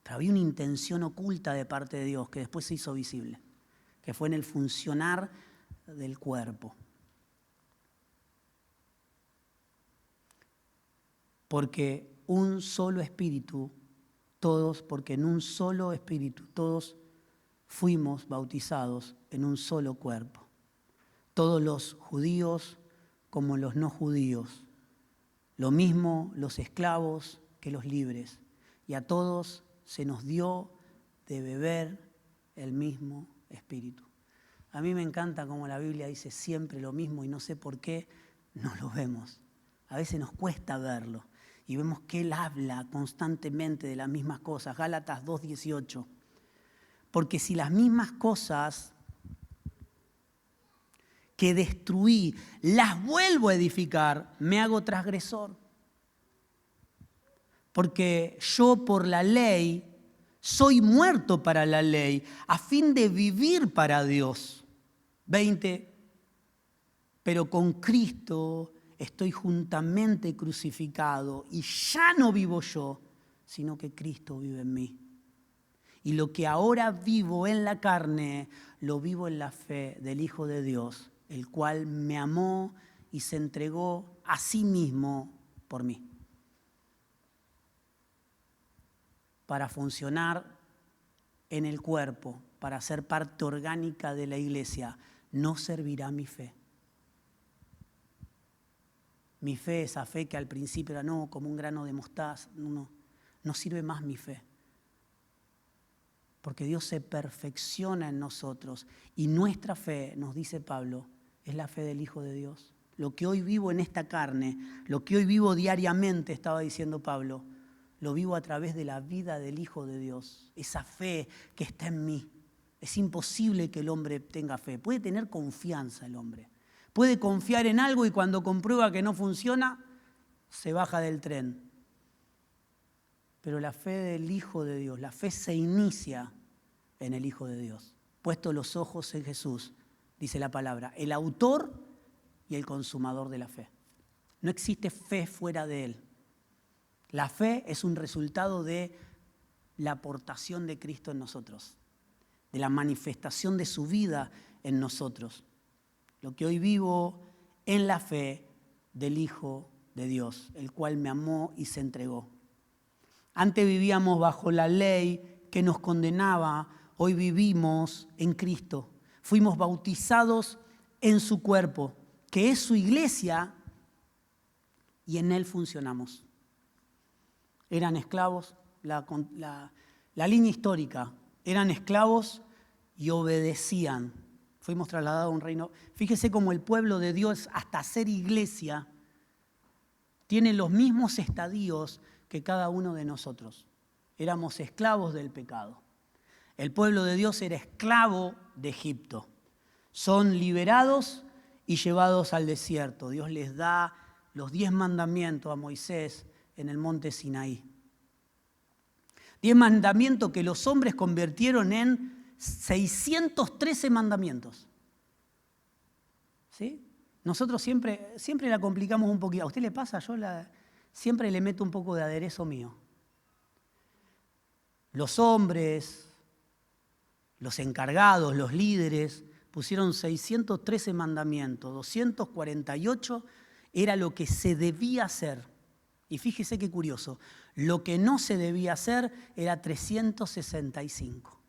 Pero había una intención oculta de parte de Dios que después se hizo visible, que fue en el funcionar del cuerpo. Porque un solo espíritu, porque en un solo espíritu todos fuimos bautizados en un solo cuerpo. Todos los judíos como los no judíos. Lo mismo los esclavos que los libres. Y a todos se nos dio de beber el mismo espíritu. A mí me encanta como la Biblia dice siempre lo mismo y no sé por qué no lo vemos. A veces nos cuesta verlo y vemos que Él habla constantemente de las mismas cosas. Gálatas 2:18. Porque si las mismas cosas que destruí las vuelvo a edificar, me hago transgresor. Porque yo por la ley soy muerto para la ley, a fin de vivir para Dios. 20. Pero con Cristo estoy juntamente crucificado y ya no vivo yo, sino que Cristo vive en mí. Y lo que ahora vivo en la carne, lo vivo en la fe del Hijo de Dios, el cual me amó y se entregó a sí mismo por mí. Para funcionar en el cuerpo, para ser parte orgánica de la iglesia, no servirá mi fe. Mi fe, esa fe que al principio era como un grano de mostaza, no sirve más mi fe. Porque Dios se perfecciona en nosotros y nuestra fe, nos dice Pablo, es la fe del Hijo de Dios. Lo que hoy vivo en esta carne, lo que hoy vivo diariamente, estaba diciendo Pablo, lo vivo a través de la vida del Hijo de Dios. Esa fe que está en mí. Es imposible que el hombre tenga fe. Puede tener confianza el hombre. Puede confiar en algo y cuando comprueba que no funciona, se baja del tren. Pero la fe del Hijo de Dios, la fe se inicia en el Hijo de Dios. Puesto los ojos en Jesús, dice la palabra, el autor y el consumador de la fe. No existe fe fuera de Él. La fe es un resultado de la aportación de Cristo en nosotros, de la manifestación de su vida en nosotros. Lo que hoy vivo en la fe del Hijo de Dios, el cual me amó y se entregó. Antes vivíamos bajo la ley que nos condenaba, hoy vivimos en Cristo. Fuimos bautizados en su cuerpo, que es su iglesia, y en Él funcionamos. Eran esclavos, la línea histórica, eran esclavos y obedecían. Fuimos trasladados a un reino. Fíjese cómo el pueblo de Dios, hasta ser iglesia, tiene los mismos estadios que cada uno de nosotros. Éramos esclavos del pecado. El pueblo de Dios era esclavo de Egipto. Son liberados y llevados al desierto. Dios les da los 10 mandamientos a Moisés en el monte Sinaí. 10 mandamientos que los hombres convirtieron en 613 mandamientos. ¿Sí? Nosotros siempre la complicamos un poquito. ¿A usted le pasa? Yo siempre le meto un poco de aderezo mío. Los hombres, los encargados, los líderes, pusieron 613 mandamientos. 248 era lo que se debía hacer. Y fíjese qué curioso, lo que no se debía hacer era 365.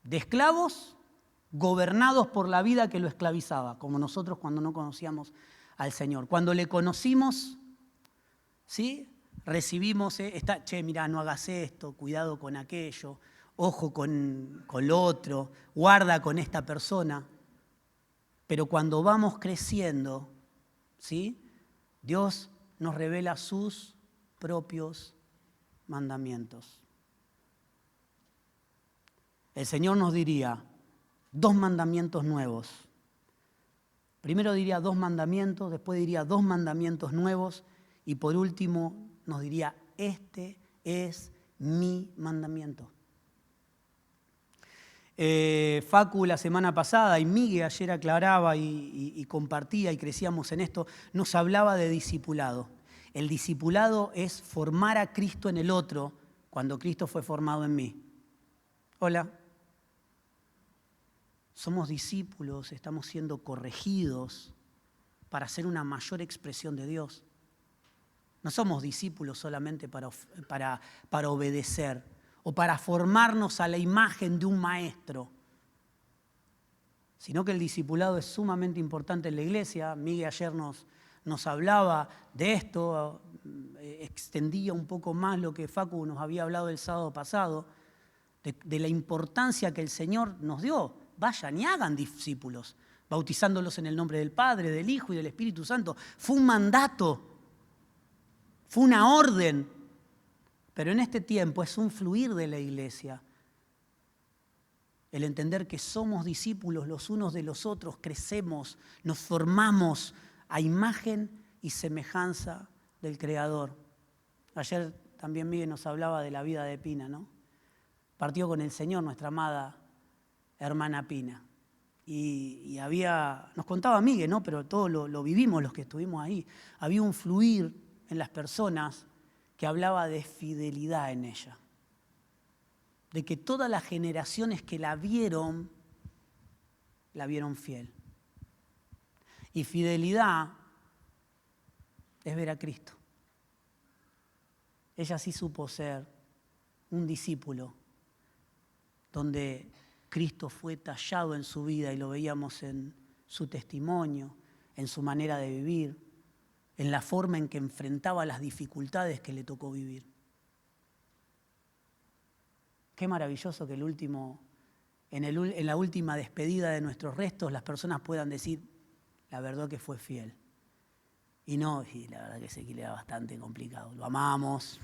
De esclavos gobernados por la vida que lo esclavizaba, como nosotros cuando no conocíamos al Señor. Cuando le conocimos, ¿sí? Recibimos, mirá, no hagas esto, cuidado con aquello, ojo con lo otro, guarda con esta persona. Pero cuando vamos creciendo, ¿sí? Dios nos revela sus propios mandamientos. El Señor nos diría 2 mandamientos nuevos. Primero diría 2 mandamientos, después diría 2 mandamientos nuevos y por último nos diría, este es mi mandamiento. Facu la semana pasada y Miguel ayer aclaraba y compartía y crecíamos en esto, nos hablaba de discipulado. El discipulado es formar a Cristo en el otro cuando Cristo fue formado en mí. Hola. Somos discípulos, estamos siendo corregidos para hacer una mayor expresión de Dios. No somos discípulos solamente para obedecer o para formarnos a la imagen de un maestro, sino que el discipulado es sumamente importante en la iglesia. Miguel ayer nos hablaba de esto, extendía un poco más lo que Facu nos había hablado el sábado pasado, de la importancia que el Señor nos dio. Vayan y hagan discípulos, bautizándolos en el nombre del Padre, del Hijo y del Espíritu Santo. Fue un mandato. Fue una orden, pero en este tiempo es un fluir de la iglesia. El entender que somos discípulos los unos de los otros, crecemos, nos formamos a imagen y semejanza del Creador. Ayer también Miguel nos hablaba de la vida de Pina, ¿no? Partió con el Señor nuestra amada hermana Pina. Y nos contaba Miguel, ¿no? Pero todo lo vivimos los que estuvimos ahí. Había un fluir en las personas que hablaba de fidelidad en ella. De que todas las generaciones que la vieron fiel. Y fidelidad es ver a Cristo. Ella sí supo ser un discípulo donde Cristo fue tallado en su vida y lo veíamos en su testimonio, en su manera de vivir, en la forma en que enfrentaba las dificultades que le tocó vivir. Qué maravilloso que en la última despedida de nuestros restos las personas puedan decir, la verdad que fue fiel. Y la verdad que ese era bastante complicado. Lo amamos,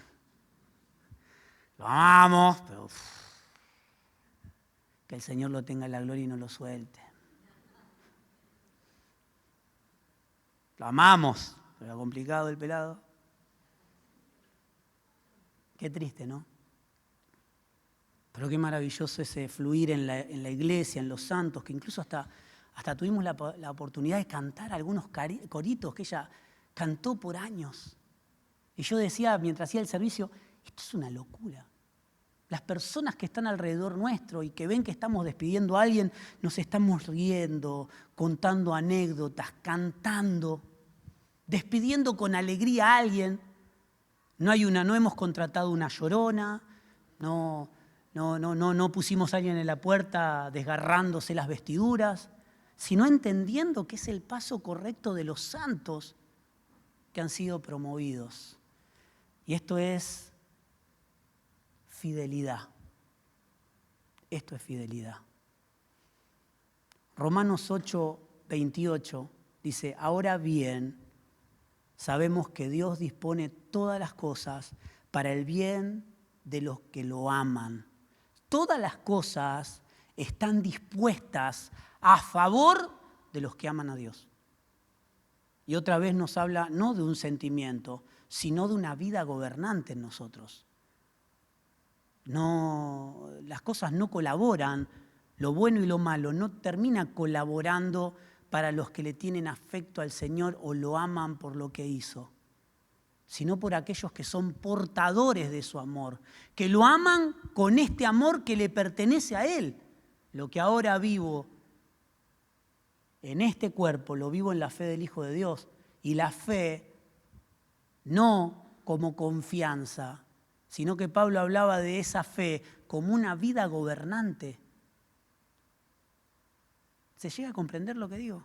pero que el Señor lo tenga en la gloria y no lo suelte. Lo amamos, pero era complicado el pelado. Qué triste, ¿no? Pero qué maravilloso ese fluir en la iglesia, en los santos, que incluso hasta tuvimos la oportunidad de cantar algunos coritos que ella cantó por años. Y yo decía, mientras hacía el servicio, esto es una locura. Las personas que están alrededor nuestro y que ven que estamos despidiendo a alguien, nos estamos riendo, contando anécdotas, cantando, despidiendo con alegría a alguien. No hemos contratado una llorona, no pusimos a alguien en la puerta desgarrándose las vestiduras, sino entendiendo que es el paso correcto de los santos que han sido promovidos. Y esto es fidelidad. Esto es fidelidad. Romanos 8:28 dice, ahora bien, sabemos que Dios dispone todas las cosas para el bien de los que lo aman. Todas las cosas están dispuestas a favor de los que aman a Dios. Y otra vez nos habla no de un sentimiento, sino de una vida gobernante en nosotros. No, las cosas no colaboran, lo bueno y lo malo no termina colaborando para los que le tienen afecto al Señor o lo aman por lo que hizo, sino por aquellos que son portadores de su amor, que lo aman con este amor que le pertenece a Él. Lo que ahora vivo en este cuerpo, lo vivo en la fe del Hijo de Dios, y la fe no como confianza, sino que Pablo hablaba de esa fe como una vida gobernante. ¿Se llega a comprender lo que digo?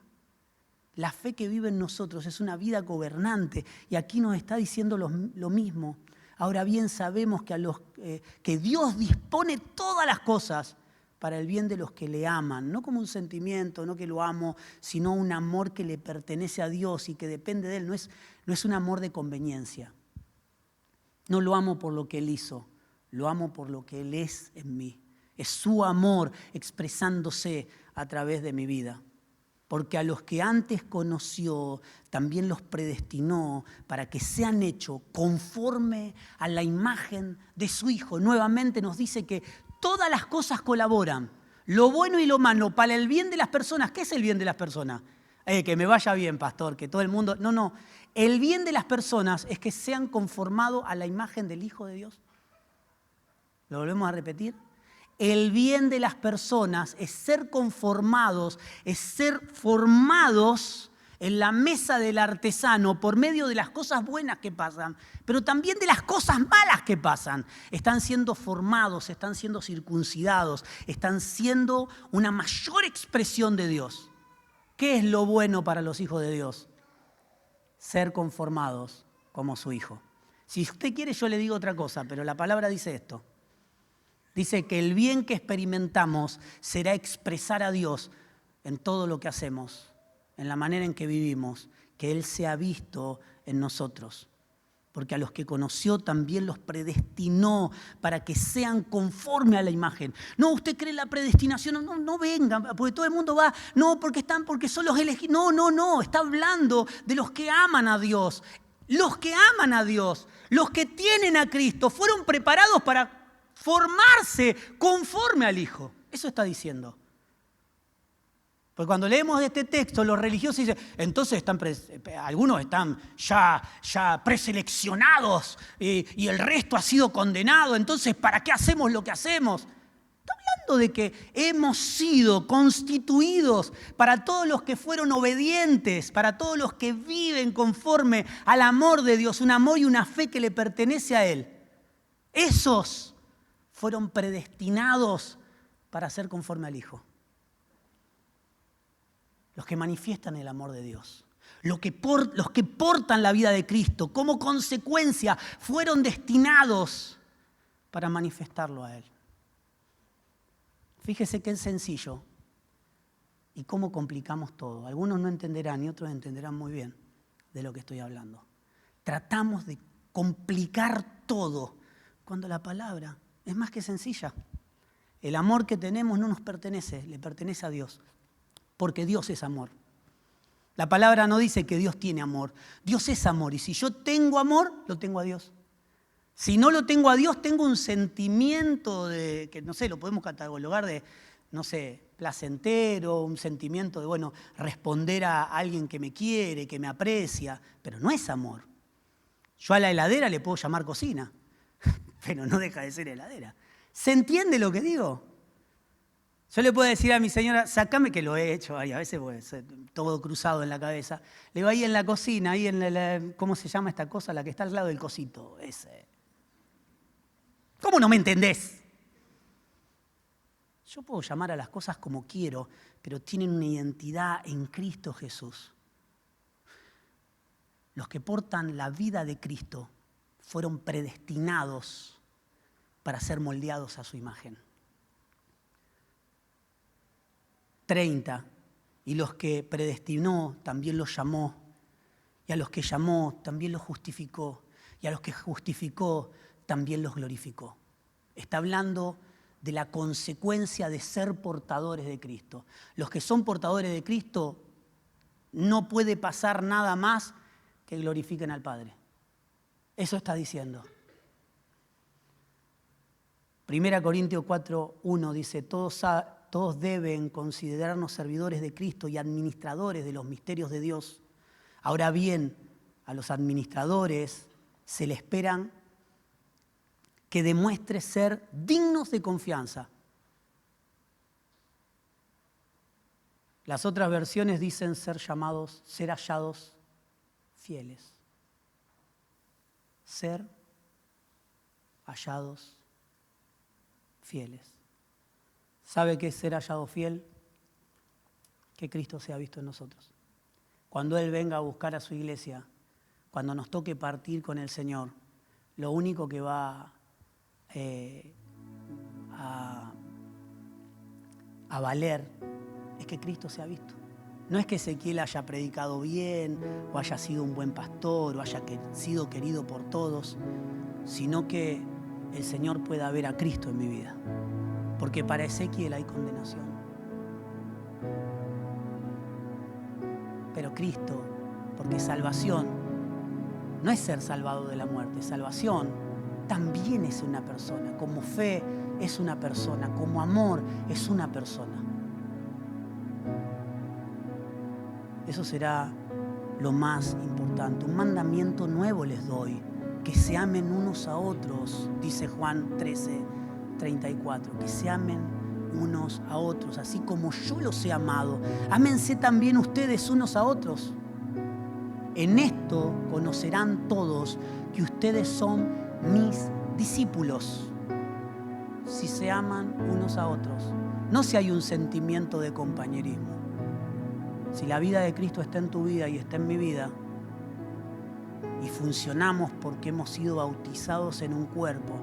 La fe que vive en nosotros es una vida gobernante y aquí nos está diciendo lo mismo. Ahora bien sabemos que Dios dispone todas las cosas para el bien de los que le aman, no como un sentimiento, no que lo amo, sino un amor que le pertenece a Dios y que depende de Él. No es un amor de conveniencia. No lo amo por lo que Él hizo, lo amo por lo que Él es en mí. Es su amor expresándose a través de mi vida. Porque a los que antes conoció, también los predestinó para que sean hechos conforme a la imagen de su Hijo. Nuevamente nos dice que todas las cosas colaboran. lo bueno y lo malo para el bien de las personas. ¿Qué es el bien de las personas? Que me vaya bien, pastor, que todo el mundo... No. El bien de las personas es que sean conformados a la imagen del Hijo de Dios. ¿Lo volvemos a repetir? El bien de las personas es ser conformados, es ser formados en la mesa del artesano por medio de las cosas buenas que pasan, pero también de las cosas malas que pasan. Están siendo formados, están siendo circuncidados, están siendo una mayor expresión de Dios. ¿Qué es lo bueno para los hijos de Dios? Ser conformados como su Hijo. Si usted quiere, yo le digo otra cosa, pero la palabra dice esto. Dice que el bien que experimentamos será expresar a Dios en todo lo que hacemos, en la manera en que vivimos, que Él sea visto en nosotros. Porque a los que conoció también los predestinó para que sean conforme a la imagen. No, usted cree en la predestinación, no vengan, porque todo el mundo va, no, porque son los elegidos. No, está hablando de los que aman a Dios. Los que aman a Dios, los que tienen a Cristo, fueron preparados para formarse conforme al Hijo. Eso está diciendo. Porque cuando leemos este texto, los religiosos dicen, entonces algunos están ya preseleccionados y el resto ha sido condenado, entonces ¿para qué hacemos lo que hacemos? Está hablando de que hemos sido constituidos para todos los que fueron obedientes, para todos los que viven conforme al amor de Dios, un amor y una fe que le pertenece a Él. Esos fueron predestinados para ser conforme al Hijo. Los que manifiestan el amor de Dios, los que portan la vida de Cristo, como consecuencia fueron destinados para manifestarlo a Él. Fíjese qué sencillo y cómo complicamos todo. Algunos no entenderán y otros entenderán muy bien de lo que estoy hablando. Tratamos de complicar todo cuando la palabra es más que sencilla. El amor que tenemos no nos pertenece, le pertenece a Dios. Porque Dios es amor. La palabra no dice que Dios tiene amor. Dios es amor. Y si yo tengo amor, lo tengo a Dios. Si no lo tengo a Dios, tengo un sentimiento de, que no sé, lo podemos catalogar de, no sé, placentero, un sentimiento de, responder a alguien que me quiere, que me aprecia. Pero no es amor. Yo a la heladera le puedo llamar cocina, pero no deja de ser heladera. ¿Se entiende lo que digo? Yo le puedo decir a mi señora, sacame, que lo he hecho ahí, a veces pues, todo cruzado en la cabeza. Le digo ahí en la cocina, ahí en ¿cómo se llama esta cosa? La que está al lado del cosito, ese. ¿Cómo no me entendés? Yo puedo llamar a las cosas como quiero, pero tienen una identidad en Cristo Jesús. Los que portan la vida de Cristo fueron predestinados para ser moldeados a su imagen. 30. Y los que predestinó también los llamó. Y a los que llamó también los justificó. Y a los que justificó también los glorificó. Está hablando de la consecuencia de ser portadores de Cristo. Los que son portadores de Cristo no puede pasar nada más que glorifiquen al Padre. Eso está diciendo. 1 Corintios 4:1 dice, todos deben considerarnos servidores de Cristo y administradores de los misterios de Dios. Ahora bien, a los administradores se le esperan que demuestre ser dignos de confianza. Las otras versiones dicen ser hallados fieles. Ser hallados fieles. ¿Sabe qué es ser hallado fiel? Que Cristo sea visto en nosotros. Cuando Él venga a buscar a su iglesia, cuando nos toque partir con el Señor, lo único que va a valer es que Cristo sea visto. No es que Ezequiel haya predicado bien, o haya sido un buen pastor, o haya sido querido por todos, sino que el Señor pueda ver a Cristo en mi vida. Porque para Ezequiel hay condenación. Pero Cristo, porque salvación no es ser salvado de la muerte, salvación también es una persona. Como fe es una persona. Como amor es una persona. Eso será lo más importante. Un mandamiento nuevo les doy, que se amen unos a otros, dice Juan 13:34, que se amen unos a otros, así como yo los he amado. Ámense también ustedes unos a otros. En esto conocerán todos que ustedes son mis discípulos, si se aman unos a otros. No si hay un sentimiento de compañerismo. Si la vida de Cristo está en tu vida y está en mi vida, y funcionamos porque hemos sido bautizados en un cuerpo,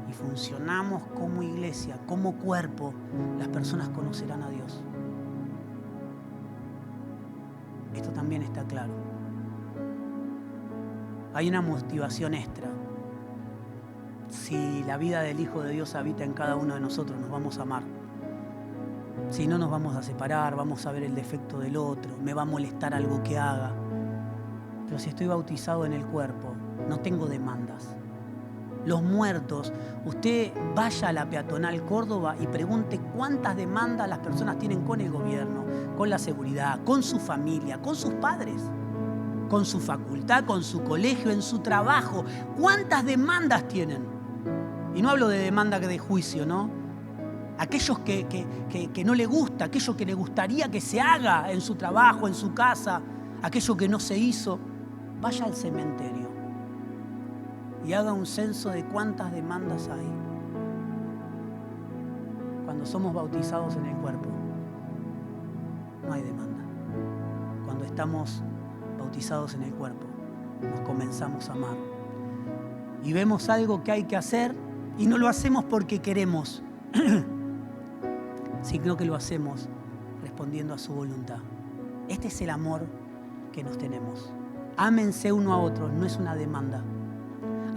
y funcionamos como iglesia, como cuerpo, las personas conocerán a Dios. Esto también está claro. Hay una motivación extra. Si la vida del Hijo de Dios habita en cada uno de nosotros, nos vamos a amar. Si no, nos vamos a separar, vamos a ver el defecto del otro, me va a molestar algo que haga. Pero si estoy bautizado en el cuerpo, no tengo demandas. Los muertos, usted vaya a la peatonal Córdoba y pregunte cuántas demandas las personas tienen con el gobierno, con la seguridad, con su familia, con sus padres, con su facultad, con su colegio, en su trabajo. ¿Cuántas demandas tienen? Y no hablo de demanda de juicio, ¿no? Aquellos que no le gusta, aquello que le gustaría que se haga en su trabajo, en su casa, aquello que no se hizo, vaya al cementerio y haga un censo de cuántas demandas hay. Cuando somos bautizados en el cuerpo, no hay demanda. Cuando estamos bautizados en el cuerpo, nos comenzamos a amar. Y vemos algo que hay que hacer y no lo hacemos porque queremos, sino que lo hacemos respondiendo a su voluntad. Este es el amor que nos tenemos. Ámense uno a otro, no es una demanda.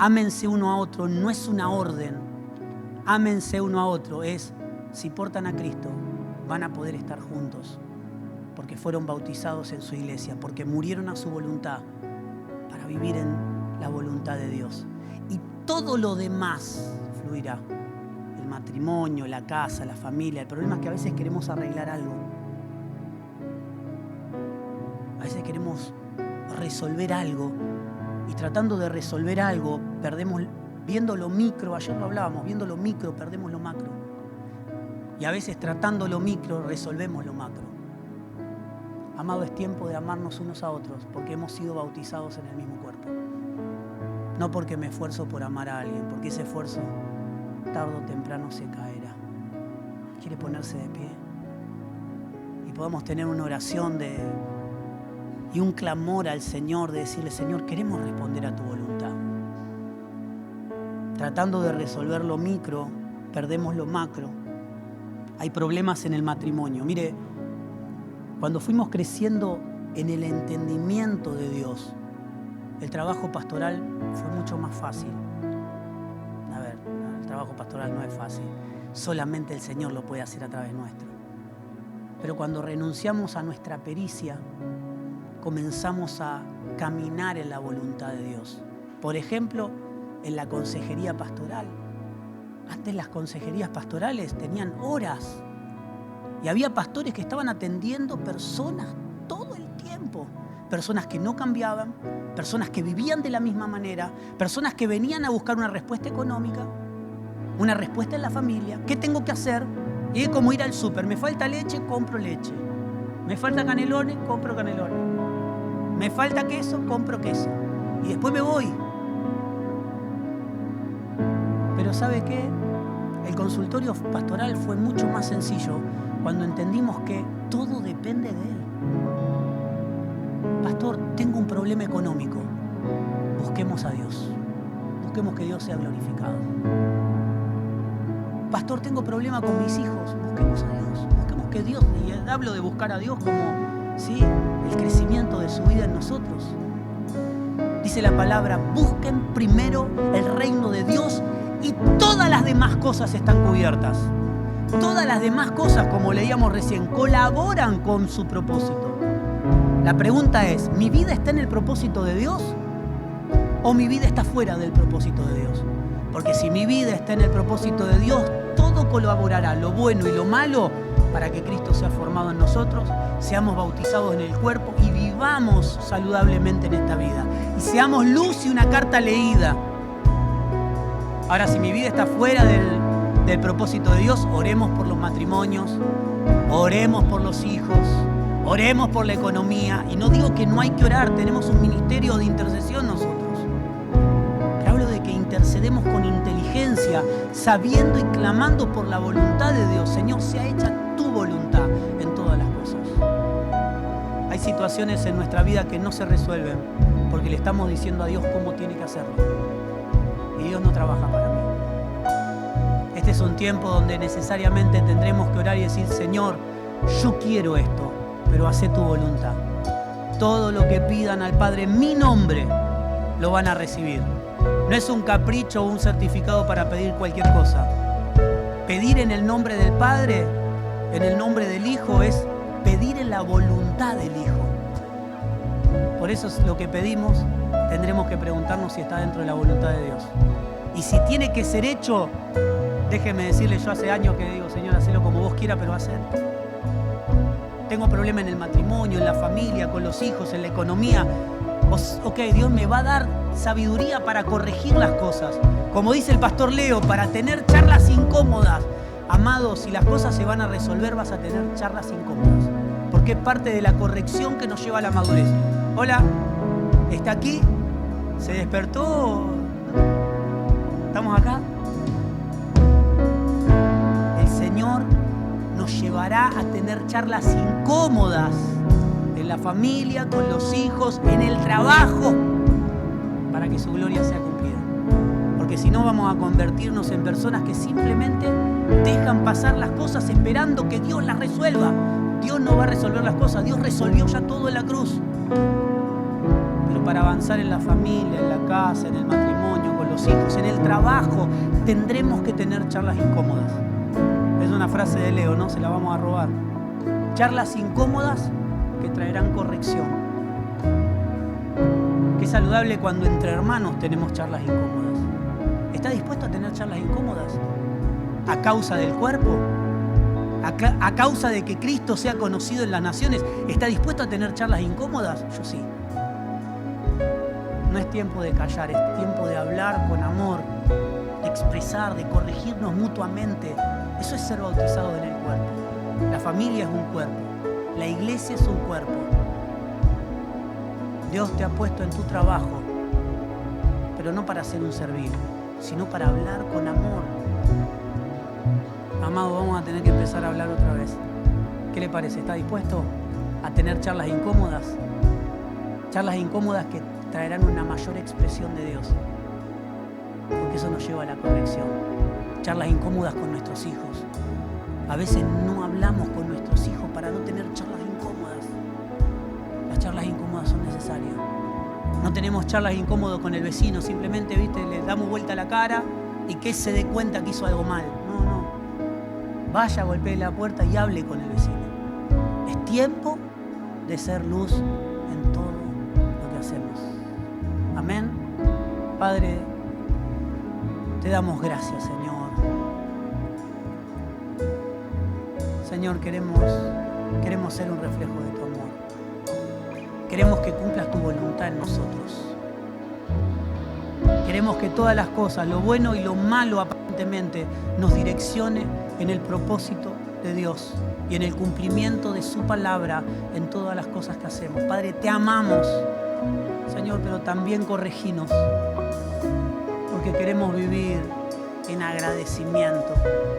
Ámense uno a otro, no es una orden. Ámense uno a otro es, si portan a Cristo, van a poder estar juntos, porque fueron bautizados en su iglesia, porque murieron a su voluntad para vivir en la voluntad de Dios. Y todo lo demás fluirá. El matrimonio, la casa, la familia. El problema es que a veces queremos arreglar algo. A veces queremos resolver algo y tratando de resolver algo perdemos, viendo lo micro, ayer lo hablábamos, viendo lo micro perdemos lo macro. Y a veces tratando lo micro resolvemos lo macro. Amado, es tiempo de amarnos unos a otros porque hemos sido bautizados en el mismo cuerpo. No porque me esfuerzo por amar a alguien, porque ese esfuerzo tarde o temprano se caerá. ¿Quiere ponerse de pie? Y podamos tener una oración y un clamor al Señor de decirle: Señor, queremos responder a tu voluntad. Tratando de resolver lo micro, perdemos lo macro. Hay problemas en el matrimonio. Mire, cuando fuimos creciendo en el entendimiento de Dios, el trabajo pastoral fue mucho más fácil. A ver, el trabajo pastoral no es fácil. Solamente el Señor lo puede hacer a través nuestro. Pero cuando renunciamos a nuestra pericia, comenzamos a caminar en la voluntad de Dios. Por ejemplo, en la consejería pastoral. Antes las consejerías pastorales tenían horas y había pastores que estaban atendiendo personas todo el tiempo. Personas que no cambiaban, personas que vivían de la misma manera, personas que venían a buscar una respuesta económica, una respuesta en la familia. ¿Qué tengo que hacer? Y es como ir al súper. Me falta leche, compro leche. Me falta canelones, compro canelones. Me falta queso, compro queso. Y después me voy. Pero ¿sabe qué? El consultorio pastoral fue mucho más sencillo cuando entendimos que todo depende de Él. Pastor, tengo un problema económico. Busquemos a Dios. Busquemos que Dios sea glorificado. Pastor, tengo problema con mis hijos. Busquemos a Dios. Busquemos que Dios, y hablo de buscar a Dios como, ¿sí?, el crecimiento de su vida en nosotros. Dice la palabra: busquen primero el reino de Dios y todas las demás cosas están cubiertas. Todas las demás cosas, como leíamos recién, colaboran con su propósito. La pregunta es: ¿mi vida está en el propósito de Dios o mi vida está fuera del propósito de Dios? Porque si mi vida está en el propósito de Dios, todo colaborará, lo bueno y lo malo, para que Cristo sea formado en nosotros, seamos bautizados en el cuerpo y vivamos saludablemente en esta vida. Y seamos luz y una carta leída. Ahora, si mi vida está fuera del propósito de Dios, oremos por los matrimonios, oremos por los hijos, oremos por la economía. Y no digo que no hay que orar, tenemos un ministerio de intercesión nosotros. Pero hablo de que intercedemos con inteligencia, sabiendo y clamando por la voluntad de Dios. Señor, sea hecha tu voluntad en todas las cosas. Hay situaciones en nuestra vida que no se resuelven porque le estamos diciendo a Dios cómo tiene que hacerlo. Y Dios no trabaja para mí. Este es un tiempo donde necesariamente tendremos que orar y decir: Señor, yo quiero esto, pero hacé tu voluntad. Todo lo que pidan al Padre en mi nombre lo van a recibir. No es un capricho o un certificado para pedir cualquier cosa. Pedir en el nombre del Padre, en el nombre del Hijo, es pedir en la voluntad del Hijo. Por eso es lo que pedimos. Tendremos que preguntarnos si está dentro de la voluntad de Dios. Y si tiene que ser hecho, déjeme decirle, yo hace años que digo: Señor, hacelo como vos quieras, pero hacer. Tengo problemas en el matrimonio, en la familia, con los hijos, en la economía. Ok, Dios me va a dar sabiduría para corregir las cosas. Como dice el pastor Leo, para tener charlas incómodas. Amado, si las cosas se van a resolver, vas a tener charlas incómodas. Porque es parte de la corrección que nos lleva a la madurez. Hola, ¿está aquí? ¿Se despertó? ¿Estamos acá? El Señor nos llevará a tener charlas incómodas en la familia, con los hijos, en el trabajo, para que su gloria sea cumplida. Porque si no, vamos a convertirnos en personas que simplemente dejan pasar las cosas esperando que Dios las resuelva. Dios no va a resolver las cosas, Dios resolvió ya todo en la cruz. Pero para avanzar en la familia, en la casa, en el matrimonio, con los hijos, en el trabajo, tendremos que tener charlas incómodas. Es una frase de Leo, ¿no? Se la vamos a robar. Charlas incómodas que traerán corrección. Qué saludable cuando entre hermanos tenemos charlas incómodas. ¿Está dispuesto a tener charlas incómodas? ¿A causa del cuerpo? ¿A causa de que Cristo sea conocido en las naciones? ¿Está dispuesto a tener charlas incómodas? Yo sí. No es tiempo de callar, es tiempo de hablar con amor, de expresar, de corregirnos mutuamente. Eso es ser bautizado en el cuerpo. La familia es un cuerpo. La iglesia es un cuerpo. Dios te ha puesto en tu trabajo, pero no para ser un servil, sino para hablar con amor. Amado, vamos a tener que empezar a hablar otra vez. ¿Qué le parece? ¿Está dispuesto a tener charlas incómodas? Charlas incómodas que traerán una mayor expresión de Dios. Porque eso nos lleva a la corrección. Charlas incómodas con nuestros hijos. A veces no hablamos con nuestros hijos para no tener charlas incómodas. Las charlas incómodas son necesarias. No tenemos charlas incómodas con el vecino, simplemente, ¿viste? Le damos vuelta a la cara y que se dé cuenta que hizo algo mal. No. Vaya, golpee la puerta y hable con el vecino. Es tiempo de ser luz en todo lo que hacemos. Amén. Padre, te damos gracias, Señor. Señor, queremos ser un reflejo de tu amor. Queremos que cumplas tu voluntad en nosotros. Queremos que todas las cosas, lo bueno y lo malo aparentemente, nos direccione en el propósito de Dios y en el cumplimiento de su palabra en todas las cosas que hacemos. Padre, te amamos, Señor, pero también correginos, porque queremos vivir en agradecimiento.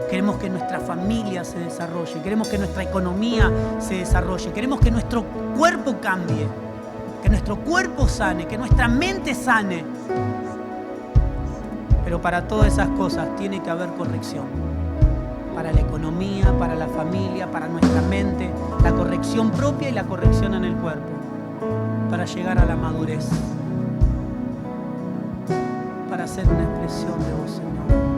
Queremos que nuestra familia se desarrolle, queremos que nuestra economía se desarrolle, queremos que nuestro cuerpo cambie, que nuestro cuerpo sane, que nuestra mente sane. Pero para todas esas cosas tiene que haber corrección. Para la economía, para la familia, para nuestra mente, la corrección propia y la corrección en el cuerpo, para llegar a la madurez, para ser una expresión de vos, Señor.